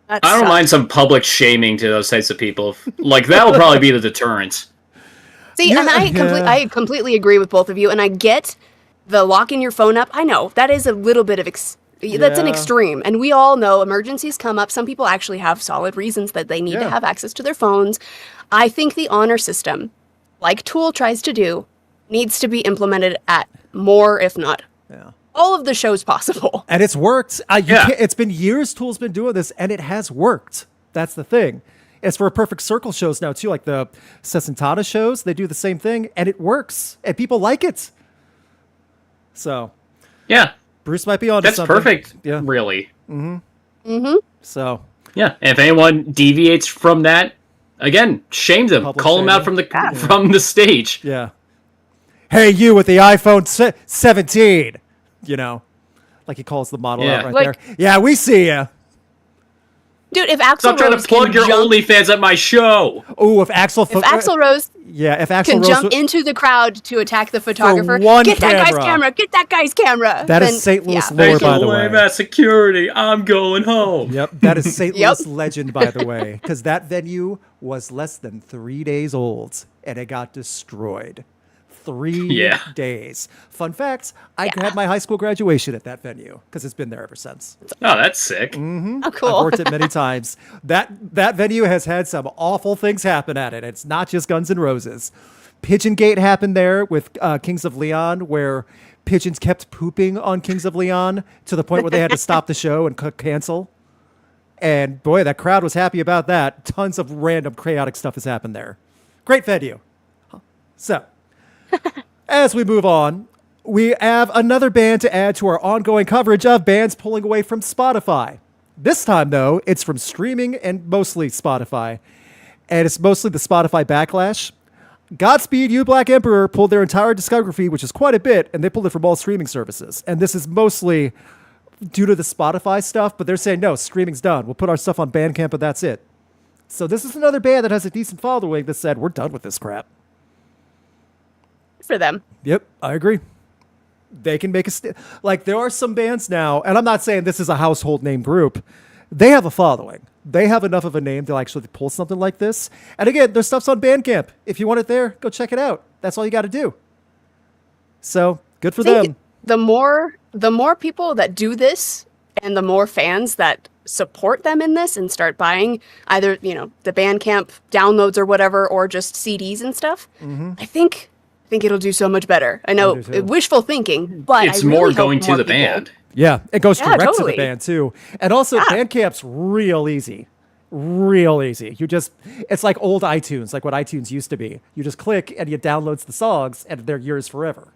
I don't mind some public shaming to those types of people. Like, that will probably be the deterrent. See, and I completely agree with both of you, and I get the locking your phone up. I know, that is a little bit of that's an extreme, and we all know emergencies come up. Some people actually have solid reasons that they need to have access to their phones. I think the honor system, like Tool tries to do, needs to be implemented at more, if not all of the shows possible. And it's worked. It's been years Tool's been doing this, and it has worked. That's the thing. It's for Perfect Circle shows now, too, like the Sessantana shows. They do the same thing, and it works, and people like it. So, yeah. Bruce might be on to something. That's perfect, really. So. Yeah, and if anyone deviates from that, again, shame them. Public Call them out from the stage. Yeah. Hey, you with the iPhone 17. You know, like he calls the model out right there. Yeah, we see ya. Dude, if Axl Stop trying to plug your OnlyFans at my show. Oh, if Axl Rose can jump into the crowd to attack the photographer, get that guy's camera. That is St. Louis lore, by the way. I'm at security. I'm going home. Yep, that is St. Louis legend, by the way, because that venue was less than 3 days old, and it got destroyed. 3 days. Fun fact, I had my high school graduation at that venue because it's been there ever since. Oh, that's sick. Oh, cool. I've worked it many times. That venue has had some awful things happen at it. It's not just Guns N' Roses. Pigeon Gate happened there with Kings of Leon, where pigeons kept pooping on Kings of Leon to the point where they had to stop the show and cancel. And boy, that crowd was happy about that. Tons of random chaotic stuff has happened there. Great venue. So, as we move on, we have another band to add to our ongoing coverage of bands pulling away from Spotify. This time, though, it's from streaming and mostly Spotify. And it's mostly the Spotify backlash. Godspeed You, Black Emperor pulled their entire discography, which is quite a bit, and they pulled it from all streaming services. And this is mostly due to the Spotify stuff, but they're saying, no, streaming's done. We'll put our stuff on Bandcamp, but that's it. So this is another band that has a decent following that said, we're done with this crap. For them. Yep, I agree. They can make like, there are some bands now, and I'm not saying this is a household name group. They have a following. They have enough of a name to actually pull something like this. And again, their stuff's on Bandcamp. If you want it there, go check it out. That's all you got to do. So good for them. The more people that do this and the more fans that support them in this and start buying either, the Bandcamp downloads or whatever, or just CDs and stuff, I think it'll do so much better. I know wishful thinking, but it's more going to the band. Yeah, it goes direct to the band too. And also Bandcamp's real easy. Real easy. It's like old iTunes, like what iTunes used to be. You just click and it downloads the songs and they're yours forever.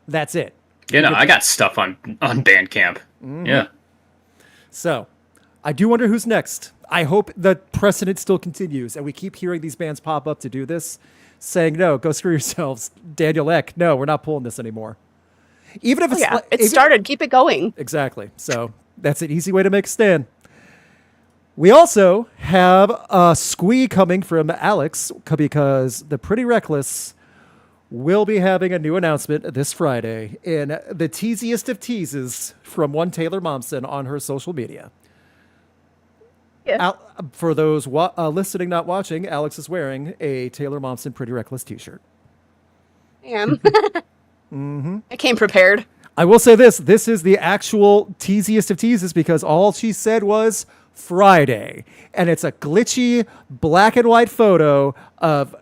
That's it. I got stuff on Bandcamp. Yeah. So, I do wonder who's next. I hope the precedent still continues and we keep hearing these bands pop up to do this, saying, no, go screw yourselves. Daniel Ek, no, we're not pulling this anymore. Even if it's started, keep it going. Exactly. So that's an easy way to make a stand. We also have a squee coming from Alex because the Pretty Reckless will be having a new announcement this Friday in the teasiest of teases from one Taylor Momsen on her social media. Yeah. For those listening, not watching, Alex is wearing a Taylor Momsen Pretty Reckless t-shirt. I am. I came prepared. I will say this is the actual teasiest of teases because all she said was Friday. And it's a glitchy black and white photo of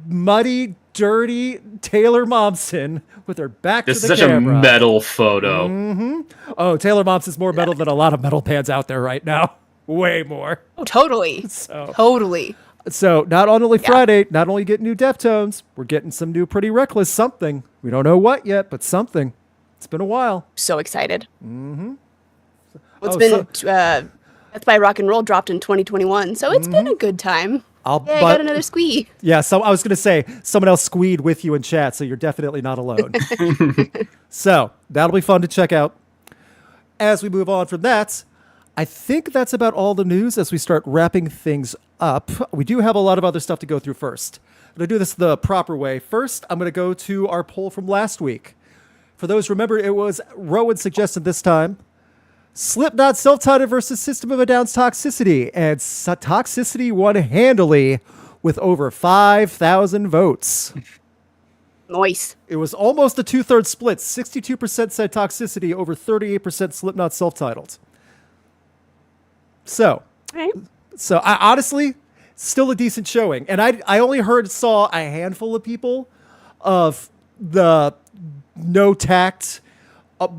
muddy, dirty Taylor Momsen with her back to the camera. This is such a metal photo. Oh, Taylor Momsen's more metal than a lot of metal bands out there right now. Way more. Oh, totally. Totally. So not only Friday, not only getting new Deftones, we're getting some new Pretty Reckless something. We don't know what yet, but something. It's been a while. So excited. That's by Rock and Roll dropped in 2021, so it's been a good time. I got another squee. Yeah, so I was going to say, someone else squeed with you in chat, so you're definitely not alone. So that'll be fun to check out. As we move on from that, I think that's about all the news as we start wrapping things up. We do have a lot of other stuff to go through first. I'm going to do this the proper way. First, I'm going to go to our poll from last week. For those remember, it was Rowan suggested this time, Slipknot Self-Titled versus System of a Down's Toxicity. And Toxicity won handily with over 5,000 votes. Nice. It was almost a 2/3 split. 62% said Toxicity, over 38% Slipknot Self-Titled. So I honestly, still a decent showing. And I only saw a handful of people of the no tact,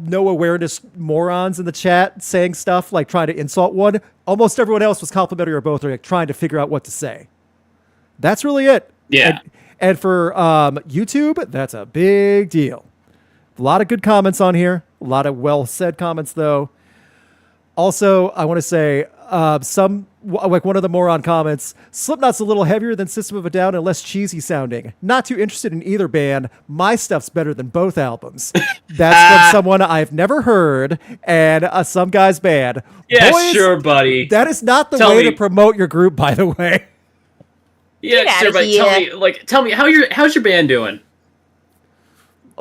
no awareness morons in the chat saying stuff like trying to insult one. Almost everyone else was complimentary or both, or like trying to figure out what to say. That's really it. Yeah. And for YouTube, that's a big deal. A lot of good comments on here. A lot of well-said comments, though. Also, I want to say like one of the moron comments, Slipknot's a little heavier than System of a Down and less cheesy sounding. Not too interested in either band. My stuff's better than both albums. That's from someone I've never heard and some guy's band. Yeah, Boys, sure, buddy. That is not the way to promote your group, by the way. Yeah, sure, buddy. Tell me, how's your band doing?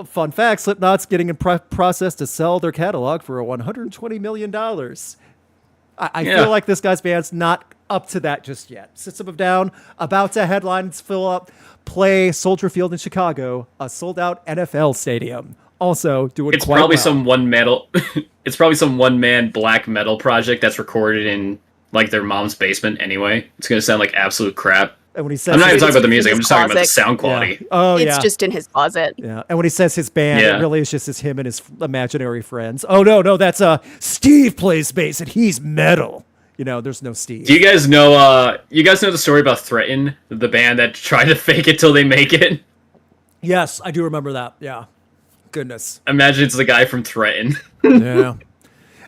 Fun fact, Slipknot's getting in process to sell their catalog for $120 million. I feel like this guy's band's not up to that just yet. System of a Down, about to headline, play Soldier Field in Chicago, a sold-out NFL stadium. Also doing it's quite probably well. some one metal. It's probably some one-man black metal project that's recorded in like their mom's basement. Anyway, it's gonna sound like absolute crap. And when he says I'm not even talking about the music. I'm just talking about the sound quality. Yeah. Oh, it's just in his closet. Yeah. And when he says his band, it really is just him and his imaginary friends. Oh, no, that's Steve plays bass and he's metal. there's no Steve. Do you guys know? You guys know the story about Threaten, the band that tried to fake it till they make it? Yes, I do remember that. Yeah. Goodness. Imagine it's the guy from Threaten. Yeah.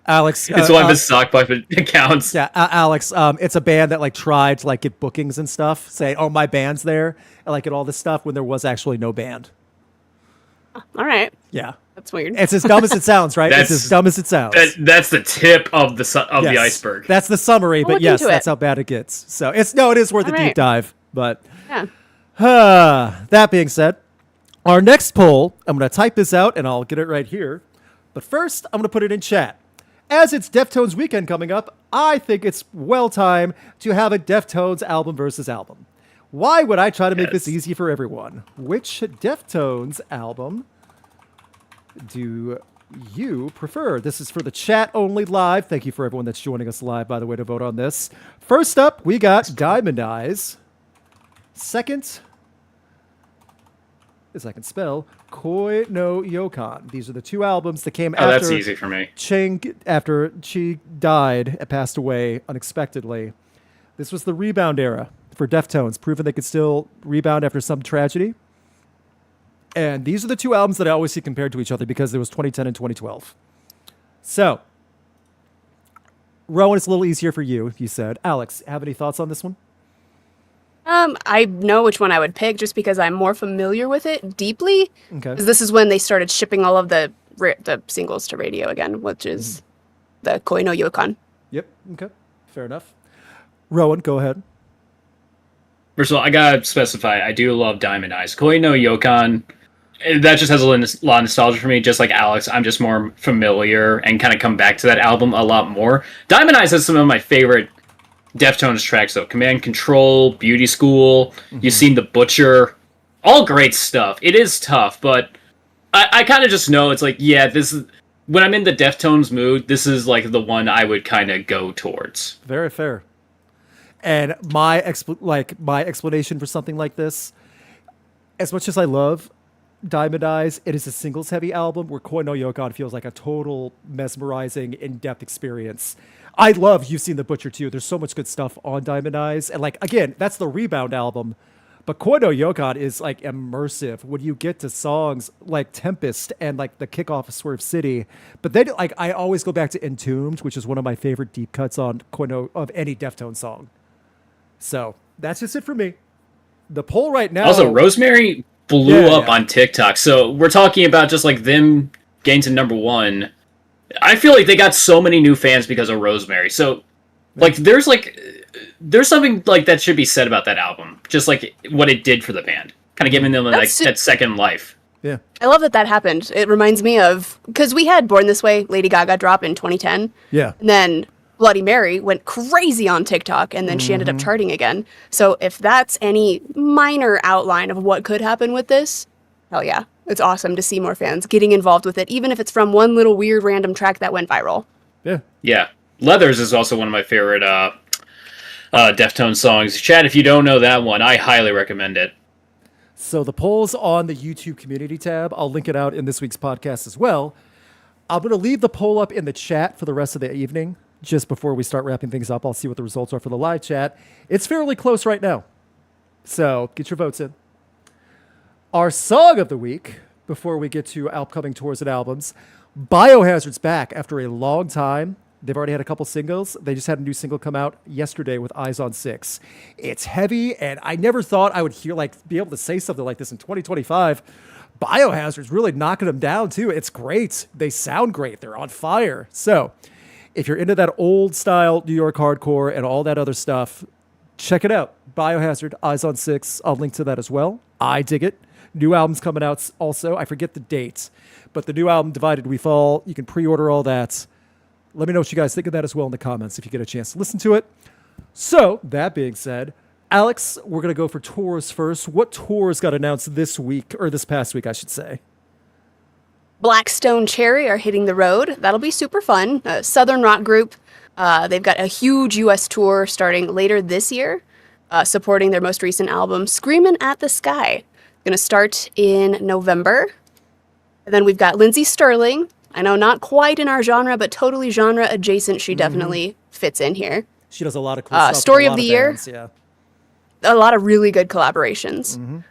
Alex, it's one of his sock puppet accounts. Yeah, Alex, it's a band that tried to get bookings and stuff, saying, "Oh, my band's there," and get all this stuff when there was actually no band. All right. Yeah, that's weird. It's as dumb as it sounds, right? It's as dumb as it sounds. That's the tip of the iceberg. That's the summary, but yes, that's how bad it gets. So it is worth a deep dive. But that being said, our next poll, I'm going to type this out and I'll get it right here. But first, I'm going to put it in chat. As it's Deftones weekend coming up, I think it's well time to have a Deftones album versus album. Why would I try to make this easy for everyone? Which Deftones album do you prefer? This is for the chat only live. Thank you for everyone that's joining us live, by the way, to vote on this. First up, we got Diamond Eyes. Second, as I can spell, Koi no Yokan. These are the two albums that came after. That's easy for me. After she died and passed away unexpectedly. This was the rebound era for Deftones, proving they could still rebound after some tragedy. And these are the two albums that I always see compared to each other because it was 2010 and 2012. So, Rowan, it's a little easier for you, you said. Alex, have any thoughts on this one? I know which one I would pick just because I'm more familiar with it deeply. Okay. Because this is when they started shipping all of the singles to radio again, which is the Koi no Yokan. Yep. Okay. Fair enough. Rowan, go ahead. First of all, I gotta specify, I do love Diamond Eyes. Koi no Yokan, that just has a lot of nostalgia for me. Just like Alex, I'm just more familiar and kind of come back to that album a lot more. Diamond Eyes has some of my favorite Deftones tracks though. Command Control, Beauty School, You've Seen the Butcher, all great stuff. It is tough, but I kind of just know it's this is when I'm in the Deftones mood, this is the one I would kind of go towards. Very fair. And my explanation for something like this, as much as I love Diamond Eyes, it is a singles heavy album where Koi no Yokan feels like a total mesmerizing, in-depth experience. I love You've Seen the Butcher too. There's so much good stuff on Diamond Eyes. And again, that's the rebound album. But Koi no Yokan is immersive when you get to songs like Tempest and the kickoff of Swerve City. But then I always go back to Entombed, which is one of my favorite deep cuts on of any Deftones song. So that's just it for me. The poll right now. Also, Rosemary blew up on TikTok. So we're talking about just them getting to number one. I feel like they got so many new fans because of Rosemary. So there's something that should be said about that album. Just what it did for the band. Kind of giving them that second life. Yeah. I love that happened. It reminds me of, because we had Born This Way, Lady Gaga drop in 2010. Yeah. And then Bloody Mary went crazy on TikTok, and then she ended up charting again. So if that's any minor outline of what could happen with this, hell yeah. It's awesome to see more fans getting involved with it, even if it's from one little weird random track that went viral. Yeah. Yeah. Leathers is also one of my favorite Deftones songs. Chad, if you don't know that one, I highly recommend it. So the poll's on the YouTube community tab. I'll link it out in this week's podcast as well. I'm going to leave the poll up in the chat for the rest of the evening. Just before we start wrapping things up, I'll see what the results are for the live chat. It's fairly close right now. So get your votes in. Our song of the week, before we get to upcoming tours and albums, Biohazard's back after a long time. They've already had a couple singles. They just had a new single come out yesterday with Eyes on 6. It's heavy, and I never thought I would be able to say something like this in 2025. Biohazard's really knocking them down, too. It's great. They sound great. They're on fire. So if you're into that old style New York hardcore and all that other stuff, check it out. Biohazard, Eyes on 6. I'll link to that as well. I dig it. New album's coming out also. I forget the dates, but the new album, Divided We Fall, you can pre-order all that. Let me know what you guys think of that as well in the comments if you get a chance to listen to it. So, that being said, Alex, we're going to go for tours first. What tours got announced this week, or this past week, I should say? Blackstone Cherry are hitting the road. That'll be super fun. A Southern rock group. They've got a huge U.S. tour starting later this year, supporting their most recent album, Screamin' at the Sky. Going to start in November. And then we've got Lindsay Sterling. I know not quite in our genre, but totally genre adjacent. She definitely fits in here. She does a lot of cool stuff. Story of the Year. Bands, yeah. A lot of really good collaborations.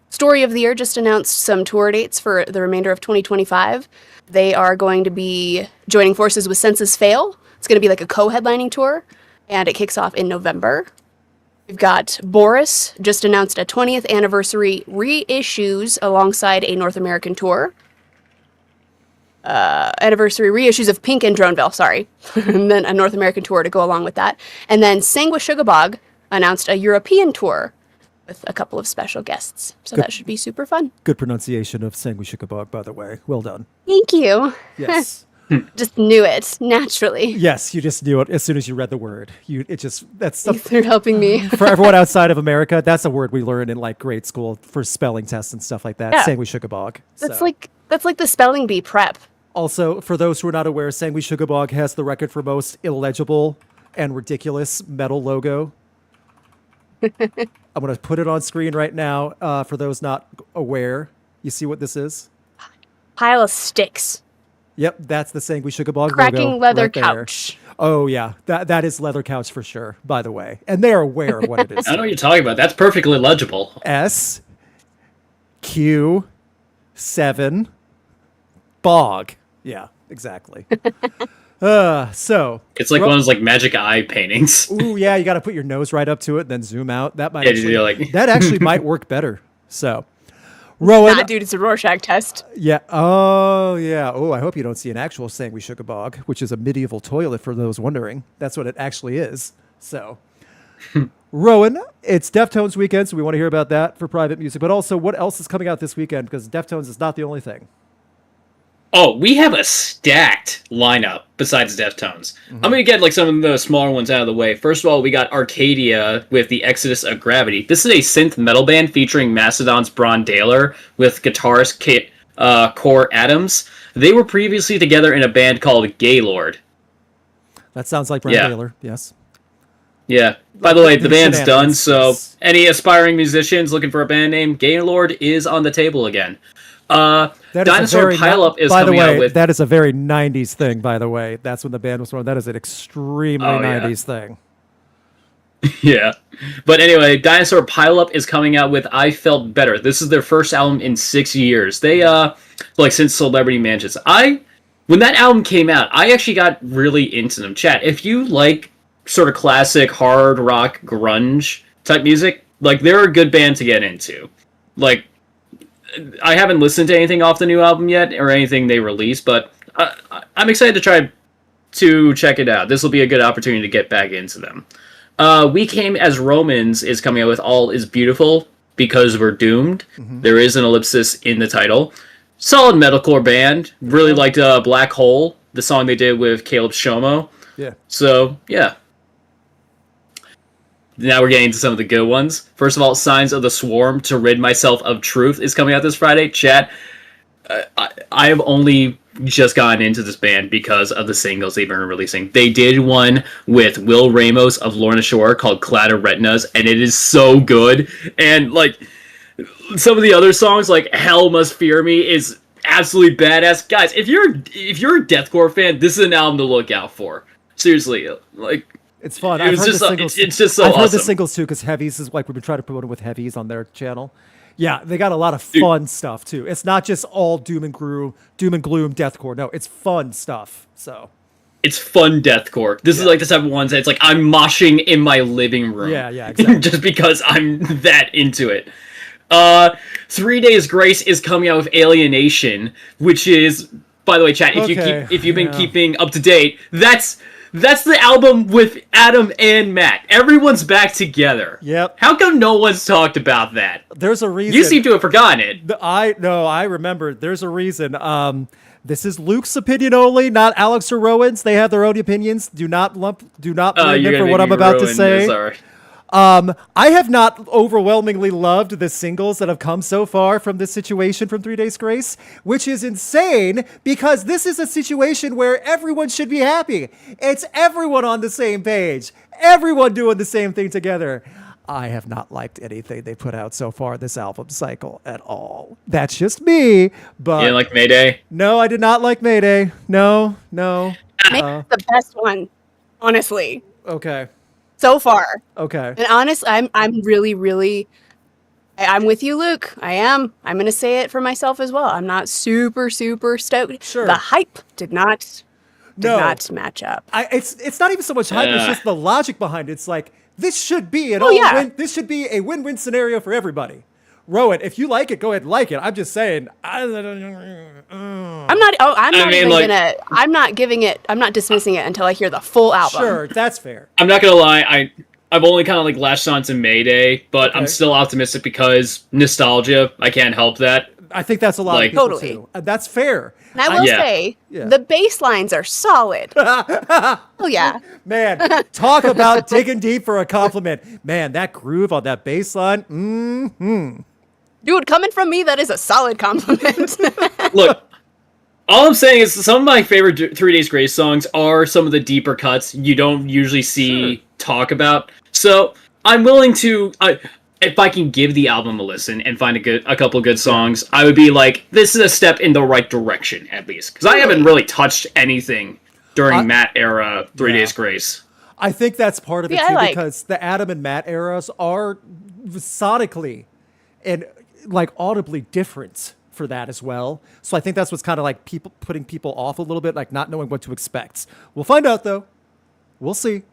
Story of the Year just announced some tour dates for the remainder of 2025. They are going to be joining forces with Senses Fail. It's going to be like a co-headlining tour, and it kicks off in November. We've got Boris, just announced a 20th anniversary reissues alongside a North American tour. Anniversary reissues of Pink and Droneville, sorry. And then a North American tour to go along with that. And then Sangwa Sugabog announced a European tour with a couple of special guests. So that should be super fun. Good pronunciation of Sangwa Sugabog, by the way. Well done. Thank you. Yes. Just knew it naturally. Yes, you just knew it as soon as you read the word. That's Thanks for helping me. For everyone outside of America, that's a word we learn in like grade school for spelling tests and stuff like that. Yeah. Sangwa Sugabog. That's like the spelling bee prep. Also, for those who are not aware, Sangwa Sugabog has the record for most illegible and ridiculous metal logo. I'm going to put it on screen right now for those not aware. You see what this is? Pile of sticks. Yep, that's the Sangwa Sugabog logo. Cracking leather right there. couch. Oh, yeah. That is leather couch for sure, by the way. And they are aware of what it is. I know what you're talking about. That's perfectly legible. SQ7 Bog. Yeah, exactly. So it's like one of those like magic eye paintings. Ooh, yeah, you got to put your nose right up to it and then zoom out. That might that actually might work better. So, Rowan, dude, it's a Rorschach test. Yeah. Oh, yeah. Oh, I hope you don't see an actual Sangwa Sugabog, which is a medieval toilet for those wondering. That's what it actually is. So, Rowan, it's Deftones weekend, so we want to hear about that for private music. But also, what else is coming out this weekend? Because Deftones is not the only thing. Oh, we have a stacked lineup besides Deftones. I'm going to get like some of the smaller ones out of the way. First of all, we got Arcadia with the Exodus of Gravity. This is a synth metal band featuring Mastodon's Bron Daler with guitarist Core Adams. They were previously together in a band called Gaylord. That sounds like Bron Daler, yes. Yeah. By the way, the band's done, so any aspiring musicians looking for a band name, Gaylord is on the table again. Dinosaur Pileup is coming out with... That is a very 90s thing, by the way. That's when the band was formed. That is an extremely 90s thing. Yeah. But anyway, Dinosaur Pileup is coming out with I Felt Better. This is their first album in 6 years. They, since Celebrity Mansions. When that album came out, I actually got really into them. Chat, if you like sort of classic hard rock grunge type music, like, they're a good band to get into. Like, I haven't listened to anything off the new album yet, or anything they released, but I'm excited to try to check it out. This will be a good opportunity to get back into them. We Came as Romans is coming out with All Is Beautiful, Because We're Doomed. There is an ellipsis in the title. Solid metalcore band. Really liked Black Hole, the song they did with Caleb Shomo. Yeah. So, yeah. Now we're getting to some of the good ones. First of all, Signs of the Swarm, To Rid Myself of Truth is coming out this Friday. Chat, I have only just gotten into this band because of the singles they've been releasing. They did one with Will Ramos of Lorna Shore called Clad of Retinas, and it is so good. And, like, some of the other songs, like Hell Must Fear Me, is absolutely badass. Guys, if you're a deathcore fan, this is an album to look out for. Seriously, like... It's fun. It's just so awesome. I've heard the singles too, because Heavies is like we've been trying to promote it with Heavies on their channel. Yeah, they got a lot of fun stuff too. It's not just all doom and gloom deathcore. No, it's fun stuff. So it's fun deathcore. This is like the type of ones that it's like I'm moshing in my living room. Yeah, exactly. Just because I'm that into it. 3 Days Grace is coming out with Alienation, which is, by the way, chat, if you've been keeping up to date, that's the album with Adam and Matt. Everyone's back together. Yep. How come no one's talked about that? There's a reason. You seem to have forgotten it. I remember. There's a reason. This is Luke's opinion only, not Alex or Rowan's. They have their own opinions. Do not blame them for what I'm about to say. Sorry. I have not overwhelmingly loved the singles that have come so far from this situation from 3 Days Grace, which is insane because this is a situation where everyone should be happy. It's everyone on the same page, everyone doing the same thing together. I have not liked anything they put out so far this album cycle at all. That's just me. But you didn't like Mayday? No, I did not like Mayday. No. Mayday's the best one, honestly. Okay. So far. Okay. And honestly, I'm really I'm with you, Luke. I am. I'm going to say it for myself as well. I'm not super stoked. Sure. The hype did not match up. It's not even so much hype, it's just the logic behind it. It's like this should be this should be a win-win scenario for everybody. Rowan, if you like it, go ahead and like it. I'm just saying. I'm not dismissing it until I hear the full album. Sure, that's fair. I'm not gonna lie, I've only kind of like latched on to Mayday, but okay. I'm still optimistic because nostalgia. I can't help that. I think that's a lot of people too. That's fair. And I will say, the bass lines are solid. Oh yeah. Man, talk about digging deep for a compliment. Man, that groove on that bass line. Mm-hmm. Dude, coming from me, that is a solid compliment. Look, all I'm saying is some of my favorite 3 Days Grace songs are some of the deeper cuts you don't usually see talk about. So I'm willing to, if I can give the album a listen and find a couple good songs, I would be like, this is a step in the right direction, at least. Because I haven't really touched anything during Matt era 3 Days Grace. I think that's part of it, too, because the Adam and Matt eras are sonically and like audibly different for that as well. So I think that's what's kind of like putting people off a little bit, like not knowing what to expect. We'll find out, though. We'll see.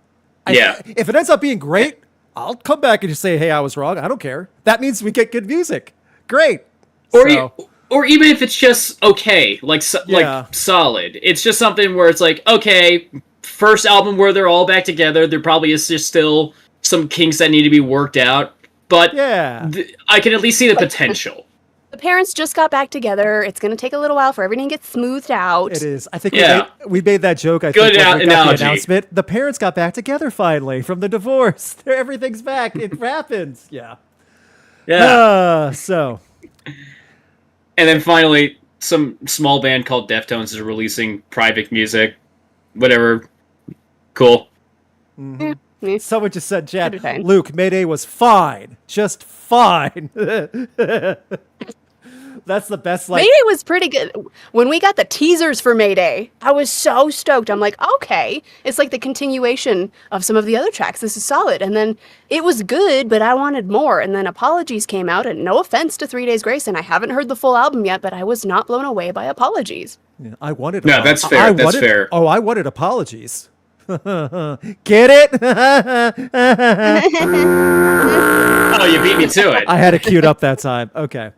If it ends up being great, I'll come back and just say, hey, I was wrong. I don't care. That means we get good music. Great. Or even if it's just okay, like solid. It's just something where it's like, okay, first album where they're all back together. There probably is just still some kinks that need to be worked out. But I can at least see the potential. The parents just got back together. It's going to take a little while for everything to get smoothed out. It is. I think we made that joke. I think when we got the announcement. The parents got back together finally from the divorce. Everything's back. It happens. Yeah. So. And then finally, some small band called Deftones is releasing private music. Whatever. Cool. Mm-hmm. Someone just said, Chad, Luke, Mayday was fine. Just fine. That's the best. Mayday was pretty good. When we got the teasers for Mayday, I was so stoked. I'm like, okay, it's like the continuation of some of the other tracks. This is solid. And then it was good, but I wanted more. And then Apologies came out, and no offense to 3 Days Grace, and I haven't heard the full album yet, but I was not blown away by Apologies. I wanted. No, that's fair. That's fair. Oh, I wanted Apologies. Get it? Oh, you beat me to it. I had it queued up that time. Okay.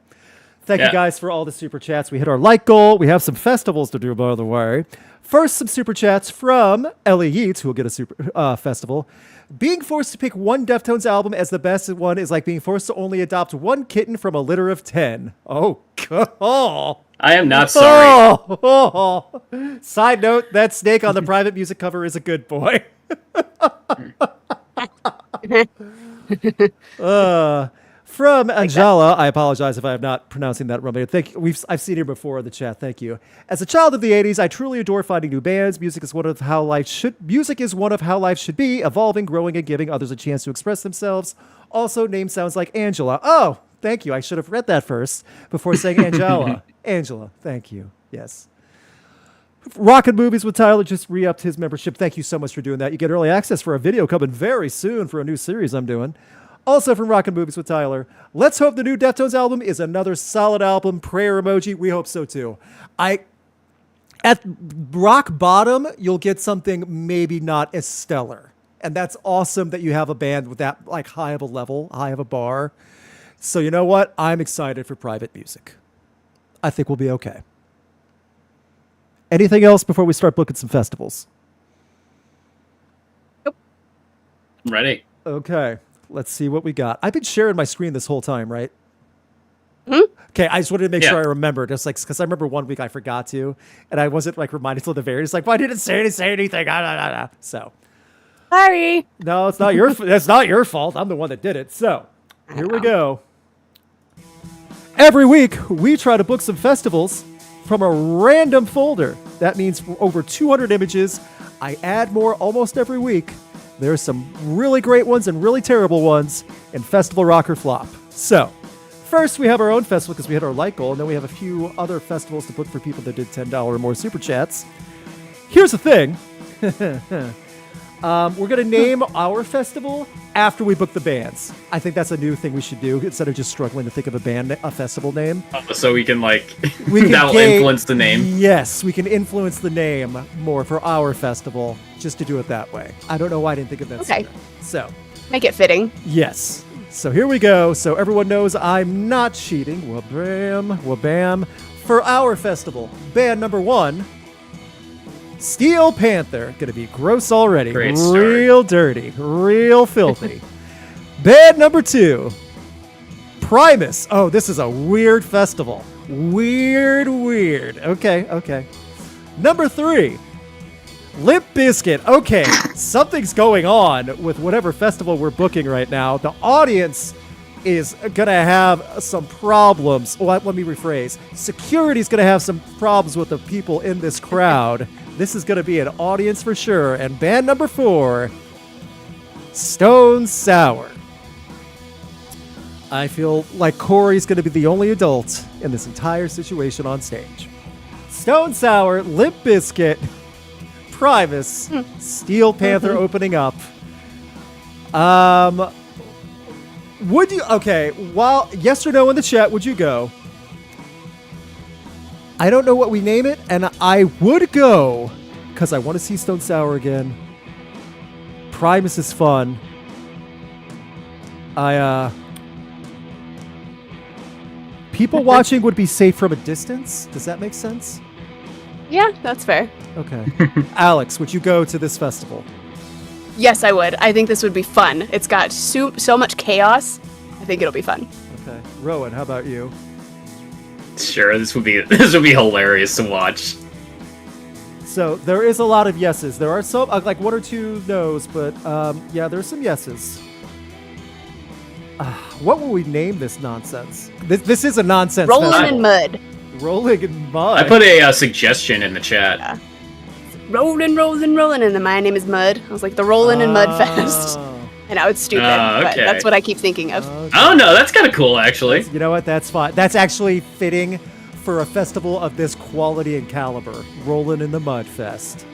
Thank you guys for all the super chats. We hit our like goal. We have some festivals to do, by the way. First, some super chats from Ellie Yeats, who will get a super festival. Being forced to pick one Deftones album as the best one is like being forced to only adopt one kitten from a litter of 10. Oh, God. I am not sorry. Side note, that snake on the private music cover is a good boy. From Anjala, I apologize if I am not pronouncing that wrong. I've seen her before in the chat. Thank you. As a child of the 80s, I truly adore finding new bands. Music is one of how life should be, evolving, growing, and giving others a chance to express themselves. Also, name sounds like Angela. Oh, thank you. I should have read that first before saying Angela. Angela, thank you. Yes. Rockin' Movies with Tyler just re-upped his membership. Thank you so much for doing that. You get early access for a video coming very soon for a new series I'm doing. Also from Rockin' Movies with Tyler, let's hope the new Deftones album is another solid album. Prayer emoji. We hope so too. At rock bottom, you'll get something maybe not as stellar. And that's awesome that you have a band with that like high of a level, high of a bar. So you know what? I'm excited for private music. I think we'll be okay. Anything else before we start booking some festivals? Nope. I'm ready. Okay. Let's see what we got. I've been sharing my screen this whole time, right? Hmm? Okay, I just wanted to make sure I remembered. Just like, because I remember one week I forgot to, and I wasn't like reminded till the very. It's like, why didn't say anything? So, sorry. No, it's not your. That's not your fault. I'm the one that did it. So, here we go. Every week we try to book some festivals from a random folder. That means over 200 images. I add more almost every week. There's some really great ones and really terrible ones in Festival Rock or Flop. So, first we have our own festival because we hit our like goal, and then we have a few other festivals to book for people that did $10 or more super chats. Here's the thing. We're going to name our festival after we book the bands. I think that's a new thing we should do instead of just struggling to think of a festival name. So we can that'll influence the name. Yes, we can influence the name more for our festival just to do it that way. I don't know why I didn't think of that sooner. So make it fitting. Yes. So here we go. So everyone knows I'm not cheating. Wabam. For our festival, band number 1, Steel Panther. Gonna be gross already. Great start. Real dirty. Real filthy. Band number 2, Primus. Oh, this is a weird festival. Weird. Okay. Number 3, Limp Bizkit. Okay, something's going on with whatever festival we're booking right now. The audience is gonna have some problems. Well, let me rephrase. Security's gonna have some problems with the people in this crowd. This is gonna be an audience for sure. And band number 4, Stone Sour. I feel like Corey's gonna be the only adult in this entire situation on stage. Stone Sour, Limp Bizkit, Primus, Steel Panther opening up. Would you, yes or no in the chat, would you go? I don't know what we name it, and I would go, because I want to see Stone Sour again. Primus is fun. People watching would be safe from a distance. Does that make sense? Yeah, that's fair. Okay. Alex, would you go to this festival? Yes, I would. I think this would be fun. It's got so much chaos. I think it'll be fun. Okay. Rowan, how about you? Sure, this would be hilarious to watch. So there is a lot of yeses. There are some, like 1 or 2 no's, but yeah, there's some yeses. What will we name this nonsense? This is a nonsense Rolling festival. in mud. Rolling in mud. I put a suggestion in the chat. Yeah. Rolling, and then my name is Mud. I was like, the Rolling in Mud Fest. And I was stupid, but that's what I keep thinking of. Okay. Oh, no, that's kind of cool, actually. You know what? That's fine. That's actually fitting for a festival of this quality and caliber. Rolling in the Mud Fest.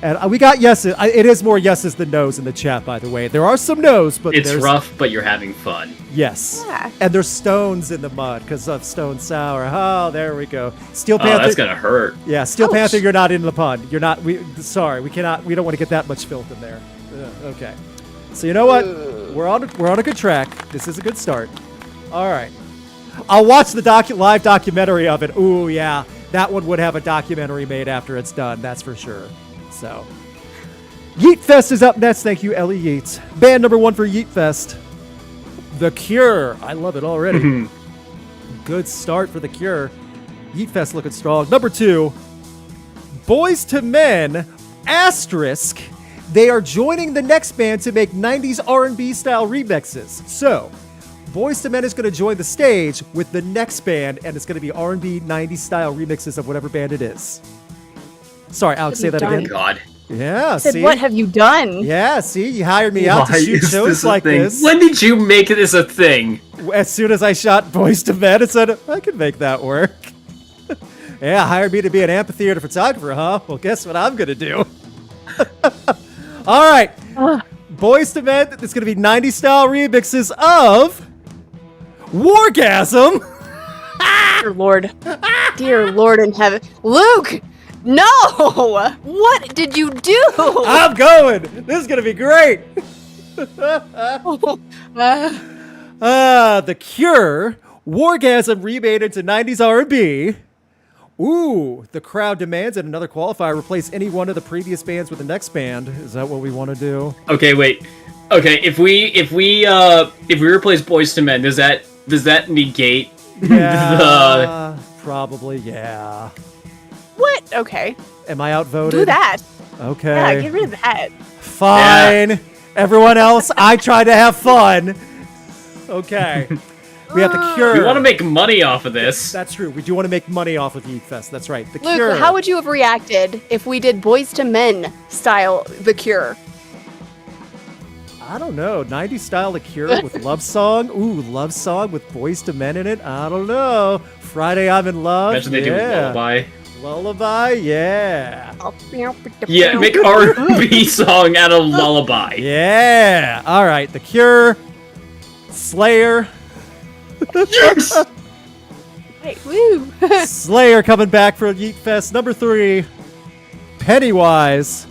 And we got yeses. It is more yeses than no's in the chat, by the way. There are some no's, but it's rough, but you're having fun. Yes. Yeah. And there's stones in the mud because of Stone Sour. Oh, there we go. Steel Panther. Oh, that's gonna hurt. Yeah, Steel Panther. You're not in the pun. You're not. Sorry, we cannot. We don't want to get that much filth in there. Okay. So you know what? We're on a good track. This is a good start. All right. I'll watch the live documentary of it. Ooh, yeah. That one would have a documentary made after it's done. That's for sure. So, Yeet Fest is up next. Thank you, Ellie Yeats. Band number 1 for Yeet Fest, The Cure. I love it already. Good start for The Cure. Yeet Fest looking strong. Number 2, Boys to Men, asterisk. They are joining the next band to make 90s R&B style remixes. So, Boys to Men is going to join the stage with the next band, and it's going to be R&B 90s style remixes of whatever band it is. Sorry, Alex, say that again. Oh, God. Yeah, see? What have you done? Yeah, see? You hired me out to shoot shows like this. When did you make this a thing? As soon as I shot Boys to Men, I said, I can make that work. Yeah, hired me to be an amphitheater photographer, huh? Well, guess what I'm going to do? All right. Boys to Men, it's going to be 90s style remixes of Wargasm. Dear Lord in heaven. Luke, no! What did you do? I'm going. This is going to be great. The Cure, Wargasm remade into 90s R&B. Ooh, the crowd demands it. Another qualifier, replace any one of the previous bands with the next band. Is that what we want to do? Okay, wait. Okay, if we replace Boys to Men, does that negate the probably, yeah. What? Okay. Am I outvoted? Do that. Okay. Yeah, get rid of that. Fine. Yeah. Everyone else, I tried to have fun. Okay. We have The Cure. We want to make money off of this. That's true. We do want to make money off of Yeet Fest. That's right. The Luke, Cure. How would you have reacted if we did Boys to Men style The Cure? I don't know. 90s style The Cure with Love Song. Ooh, Love Song with Boys to Men in it. I don't know. Friday I'm in Love. Imagine they do Lullaby. Lullaby, yeah. Yeah, make R&B song out of Lullaby. Yeah. All right, The Cure, Slayer. Yes! Hey, woo! Slayer coming back for Yeet Fest. Number 3, Pennywise.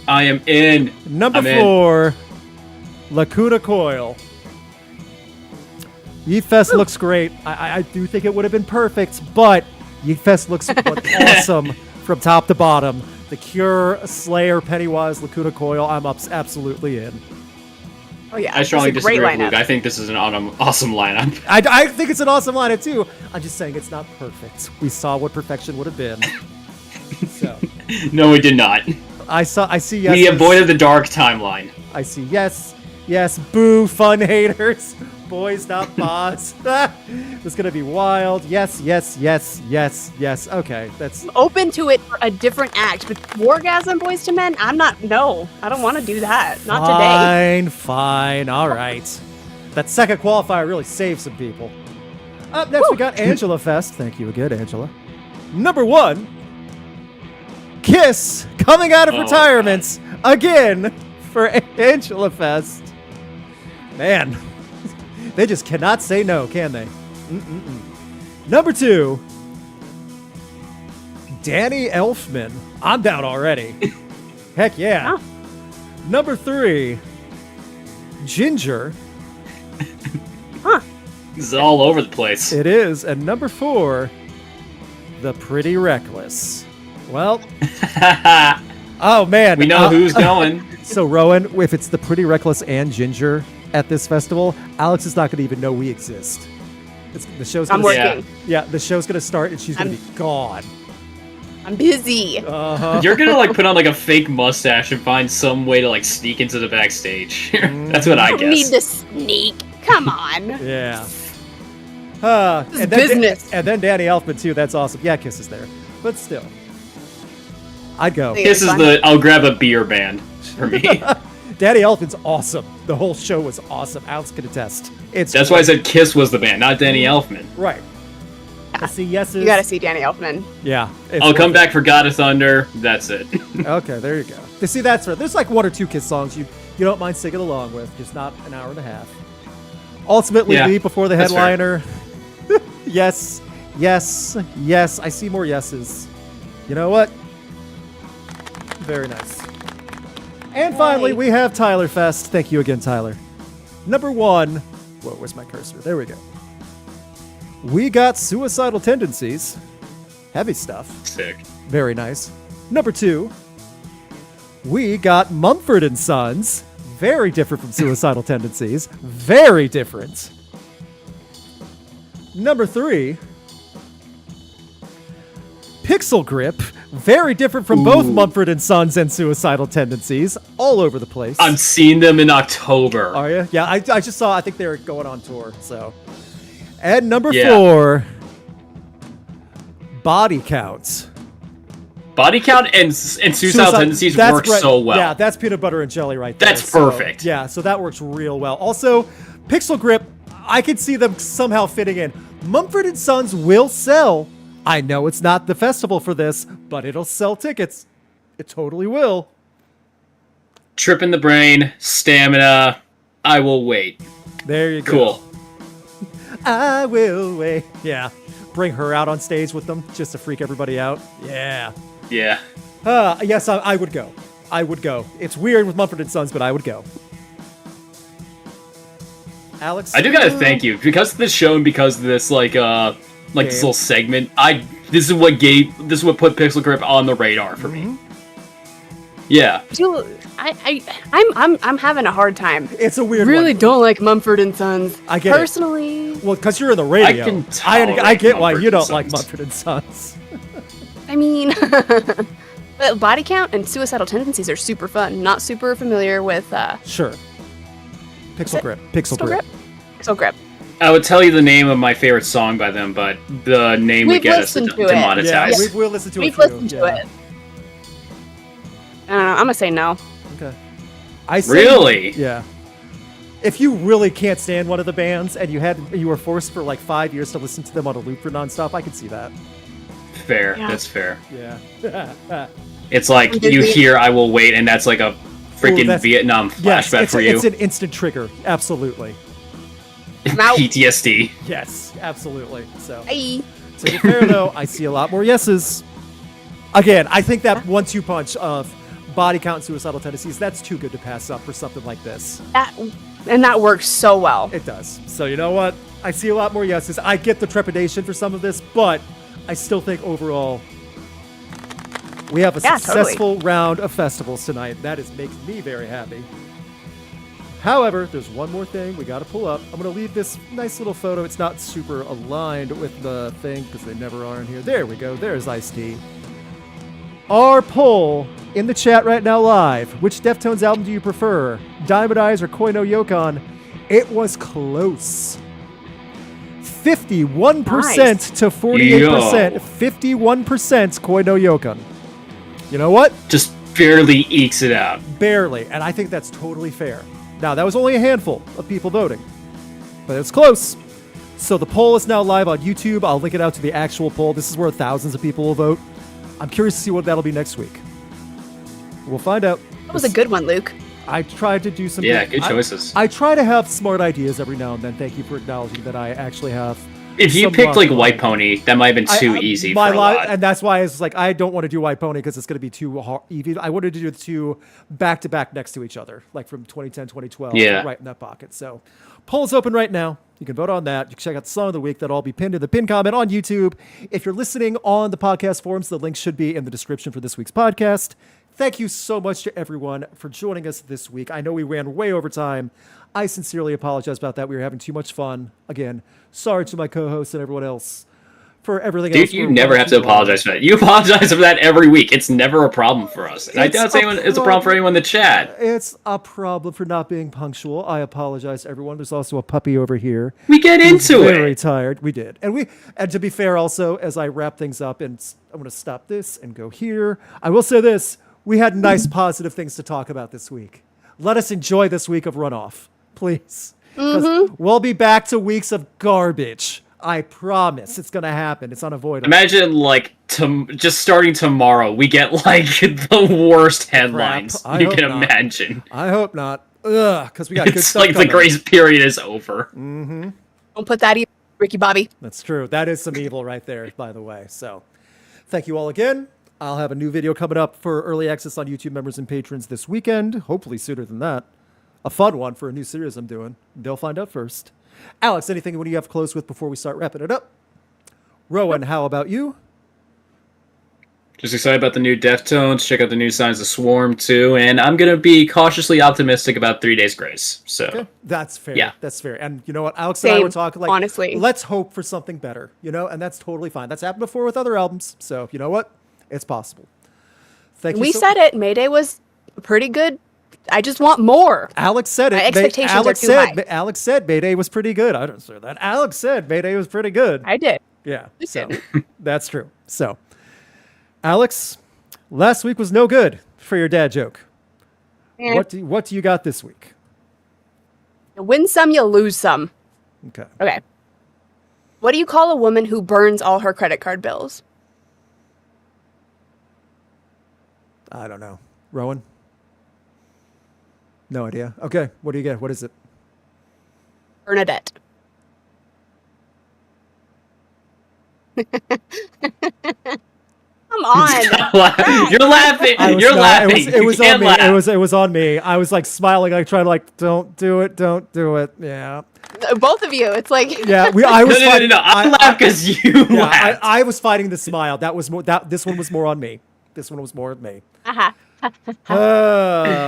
I am in. Number 4, Lacuna Coil. Yeet Fest looks great. I do think it would have been perfect, but Yeet Fest looks awesome from top to bottom. The Cure, Slayer, Pennywise, Lacuna Coil. I'm absolutely in. Oh yeah, I strongly disagree with Luke. I think this is an awesome lineup. I think it's an awesome lineup too. I'm just saying it's not perfect. We saw what perfection would have been. So. No, we did not. I see yes. We avoided the dark timeline. I see yes. Boo, fun haters. Boys, not bots. It's gonna be wild. Yes. Okay, that's open to it for a different act. But Wargasm, Boys to Men, I don't want to do that. Not today. Fine. All right. That second qualifier really saved some people. Up next, we got Angela Fest. Thank you again, Angela. Number 1, Kiss coming out of retirement again for Angela Fest. Man. They just cannot say no, can they? Number 2, Danny Elfman. I'm down already. Heck yeah. Oh. Number 3, Ginger. Huh. This is all over the place. It is. And number 4, The Pretty Reckless. Well, oh man. We know who's going. So Rowan, if it's The Pretty Reckless and Ginger at this festival, Alex is not going to even know we exist. The show's I'm working. Yeah, the show's going to start and she's going to be gone. I'm busy. You're going to put on a fake mustache and find some way to sneak into the backstage. That's what I guess. Don't need to sneak. Come on. Yeah. This is business. And then Danny Elfman too. That's awesome. Yeah, Kiss is there. But still. I'd go. Kiss is the I'll grab a beer band for me. Danny Elfman's awesome. The whole show was awesome. Alex can attest. That's why I said Kiss was the band, not Danny Elfman. Right. I see yeses. You gotta see Danny Elfman. Yeah. I'll come back for God of Thunder. That's it. Okay, there you go. See, that's right. There's 1 or 2 Kiss songs you don't mind singing along with, just not an hour and a half. Ultimately, Leave Before the Headliner. Yes. I see more yeses. You know what? Very nice. And finally, we have Tyler Fest. Thank you again, Tyler. Number 1. Whoa, where's my cursor? There we go. We got Suicidal Tendencies. Heavy stuff. Sick. Very nice. Number 2. We got Mumford & Sons. Very different from Suicidal Tendencies. Very different. Number 3. Pixel Grip. Very different from both Mumford & Sons and Suicidal Tendencies. All over the place. I'm seeing them in October. Are you? Yeah, I just saw, I think they were going on tour, so. And number 4. Body Count. Body Count and Suicidal Tendencies work so well. Yeah, that's peanut butter and jelly right there. That's perfect. Yeah, so that works real well. Also, Pixel Grip, I could see them somehow fitting in. Mumford & Sons will sell. I know it's not the festival for this, but it'll sell tickets. It totally will. Trip in the Brain, Stamina, I will wait. There you go. Cool. I will wait. Yeah. Bring her out on stage with them just to freak everybody out. Yeah. Yeah. Yes, I would go. I would go. It's weird with Mumford & Sons, but I would go. Alex? I do gotta thank you. Because of this show and because of this, this little segment, this is what put Pixel Grip on the radar for me. Yeah. I'm having a hard time. It's a weird really one. Don't like Mumford & Sons. I get personally. Well, because you're in the radio. I get why you don't like Mumford & Sons. I mean, but Body Count and Suicidal Tendencies are super fun. Not super familiar with. Sure. Pixel Grip. Pixel Grip. I would tell you the name of my favorite song by them, but the name would get us demonetized. Yeah, we'll listen to it. We've listened to it. I'm gonna say no. Okay. Really? Yeah. If you really can't stand one of the bands and you were forced for 5 years to listen to them on a loop for nonstop, I can see that. Fair. Yeah. That's fair. Yeah. It's like you hear "I will wait," and that's like a freaking Vietnam flashback for you. It's an instant trigger. Absolutely. PTSD. Yes, absolutely. So. Hey. To be fair, though, I see a lot more yeses. Again, I think that 1-2 punch of body count and suicidal tendencies, that's too good to pass up for something like this. That works so well. It does. So you know what? I see a lot more yeses. I get the trepidation for some of this, but I still think overall we have a successful round of festivals tonight. That makes me very happy. However, there's one more thing we got to pull up. I'm going to leave this nice little photo. It's not super aligned with the thing because they never are in here. There we go. There's Ice-T. Our poll in the chat right now live. Which Deftones album do you prefer? Diamond Eyes or Koi no Yokan? It was close. 51% to 48%. 51% Koi no Yokan. You know what? Just barely ekes it out. Barely. And I think that's totally fair. Now, that was only a handful of people voting, but it's close. So the poll is now live on YouTube. I'll link it out to the actual poll. This is where thousands of people will vote. I'm curious to see what that'll be next week. We'll find out. That was a good one, Luke. I tried to do some... Yeah, good choices. I try to have smart ideas every now and then. Thank you for acknowledging that I actually have... If you picked like White Pony, that might have been too easy for a lot. And that's why I was like, I don't want to do White Pony because it's going to be too hard. I wanted to do the two back-to-back next to each other, like from 2010, 2012, right in that pocket. So poll's open right now. You can vote on that. You can check out the Song of the Week. That'll all be pinned in the pinned comment on YouTube. If you're listening on the podcast forums, the link should be in the description for this week's podcast. Thank you so much to everyone for joining us this week. I know we ran way over time. I sincerely apologize about that. We were having too much fun. Again, sorry to my co-hosts and everyone else for everything else. Dude, you never have to apologize for that. You apologize for that every week. It's never a problem for us. And I doubt it's a problem for anyone in the chat. It's a problem for not being punctual. I apologize to everyone. There's also a puppy over here. We get into it. Very tired. We did. And to be fair also, as I wrap things up, and I'm going to stop this and go here, I will say this. We had nice positive things to talk about this week. Let us enjoy this week of Runoff, please. Because we'll be back to weeks of garbage. I promise. It's going to happen. It's unavoidable. Imagine, like, just starting tomorrow, we get, like, the worst headlines you can imagine. I hope not. Ugh, because we got good stuff like coming. The grace period is over. Mm-hmm. Don't put that evil, Ricky Bobby. That's true. That is some evil right there, by the way. So, thank you all again. I'll have a new video coming up for early access on YouTube members and patrons this weekend. Hopefully sooner than that. A fun one for a new series I'm doing. They'll find out first. Alex, anything you have to close with before we start wrapping it up? Rowan, how about you? Just excited about the new Deftones. Check out the new Signs of Swarm, too. And I'm going to be cautiously optimistic about 3 Days Grace. So okay. That's fair. Yeah. That's fair. And you know what? Alex and I were talking, like, honestly, let's hope for something better, and that's totally fine. That's happened before with other albums. So, you know what? It's possible. Thank you. We said it. Mayday was pretty good. I just want more. Alex said it. My expectations are too high. Alex said Mayday was pretty good. I don't say that. Alex said Mayday was pretty good. I did. Yeah. So that's true. So, Alex, last week was no good for your dad joke. What do you got this week? You win some, you lose some. Okay. What do you call a woman who burns all her credit card bills? I don't know. Rowan? No idea. Okay. What do you get? What is it? Bernadette. Come on. You're laughing. You're laughing. It was on me. It was on me. I was like smiling, like trying to like, don't do it. Yeah. Both of you. It's like yeah. I was no. I laugh because you laughed. I was fighting the smile. That was more. This one was more on me. This one was more on me.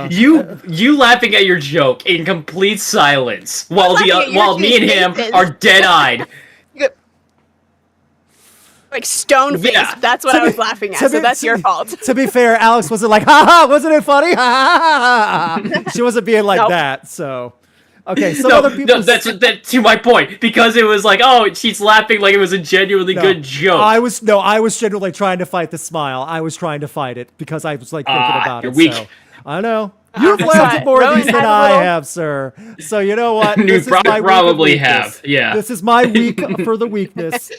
You laughing at your joke in complete silence while me and him are dead-eyed. Like stone face. Yeah. That's what I was laughing at. So that's your fault. To be fair, Alex wasn't like, ha ha, wasn't it funny? Ha ha ha. She wasn't being like that. So, okay. Some other people. No, that's to my point because it was like, oh, she's laughing like it was a genuinely good joke. I was genuinely trying to fight the smile. I was trying to fight it because I was like thinking about it. Weak. So, I know. You've laughed at more of these than I have, sir. So you know what? You probably have. Yeah. This is my week for the weakness.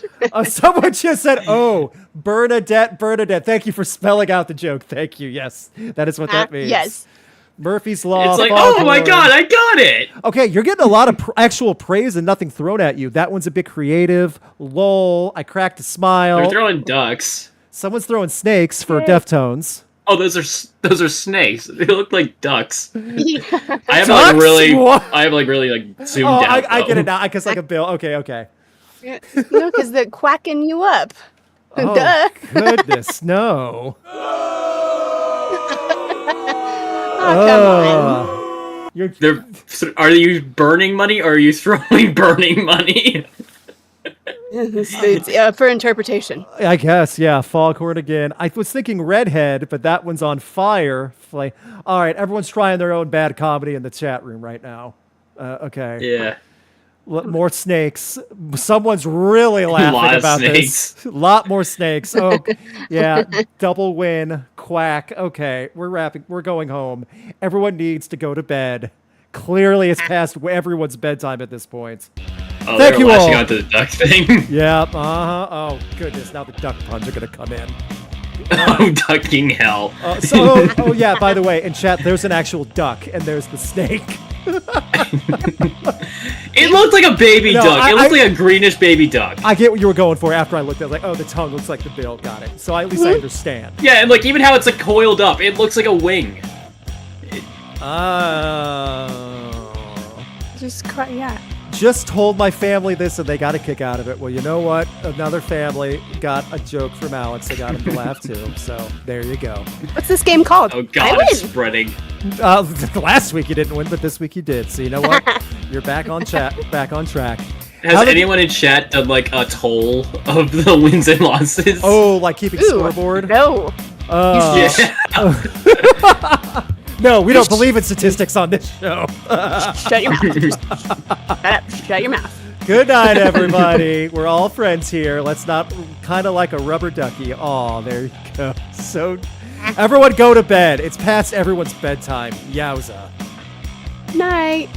Someone just said, "Oh, Bernadette. Thank you for spelling out the joke. Thank you. Yes, that is what that means. Yes. Murphy's Law. It's like, oh my god, I got it. Okay, you're getting a lot of actual praise and nothing thrown at you. That one's a bit creative. Lol. I cracked a smile. They're throwing ducks. Someone's throwing snakes for Deftones. Oh, those are snakes. They look like ducks. I have really zoomed out. I get it now. Because like a bill. Okay. No, because they're quacking you up. Oh, duh. Goodness, no. Oh, come on. Are you burning money or are you throwing burning money? It's for interpretation. I guess, yeah. Foghorn again. I was thinking redhead, but that one's on fire. All right, everyone's trying their own bad comedy in the chat room right now. Okay. Yeah. More snakes. Someone's really laughing about this. A lot more snakes. Oh, yeah. Double win. Quack. Okay, we're wrapping. We're going home. Everyone needs to go to bed. Clearly, it's past everyone's bedtime at this point. Oh, thank you all. Onto the duck thing. Yeah. Oh goodness. Now the duck puns are gonna come in. Oh, ducking hell. Oh yeah. By the way, in chat, there's an actual duck, and there's the snake. It looked like a baby duck. It looked like a greenish baby duck. I get what you were going for after I looked at it. Like, oh, the tongue looks like the bill. Got it. So at least I understand. Yeah, and like even how it's like coiled up, it looks like a wing. Just told my family this and they got a kick out of it. Well, you know what? Another family got a joke from Alex. They got him to laugh too. So there you go. What's this game called? Oh god, it's spreading. Last week you didn't win, but this week you did. So you know what? You're back on track. Has anyone in chat done like a toll of the wins and losses? Oh, like keeping scoreboard? No. Yeah. No, we don't believe in statistics on this show. Shut your mouth. Shut your mouth. Good night, everybody. We're all friends here. Let's not, kind of like a rubber ducky. Aw, there you go. So, everyone go to bed. It's past everyone's bedtime. Yowza. Night.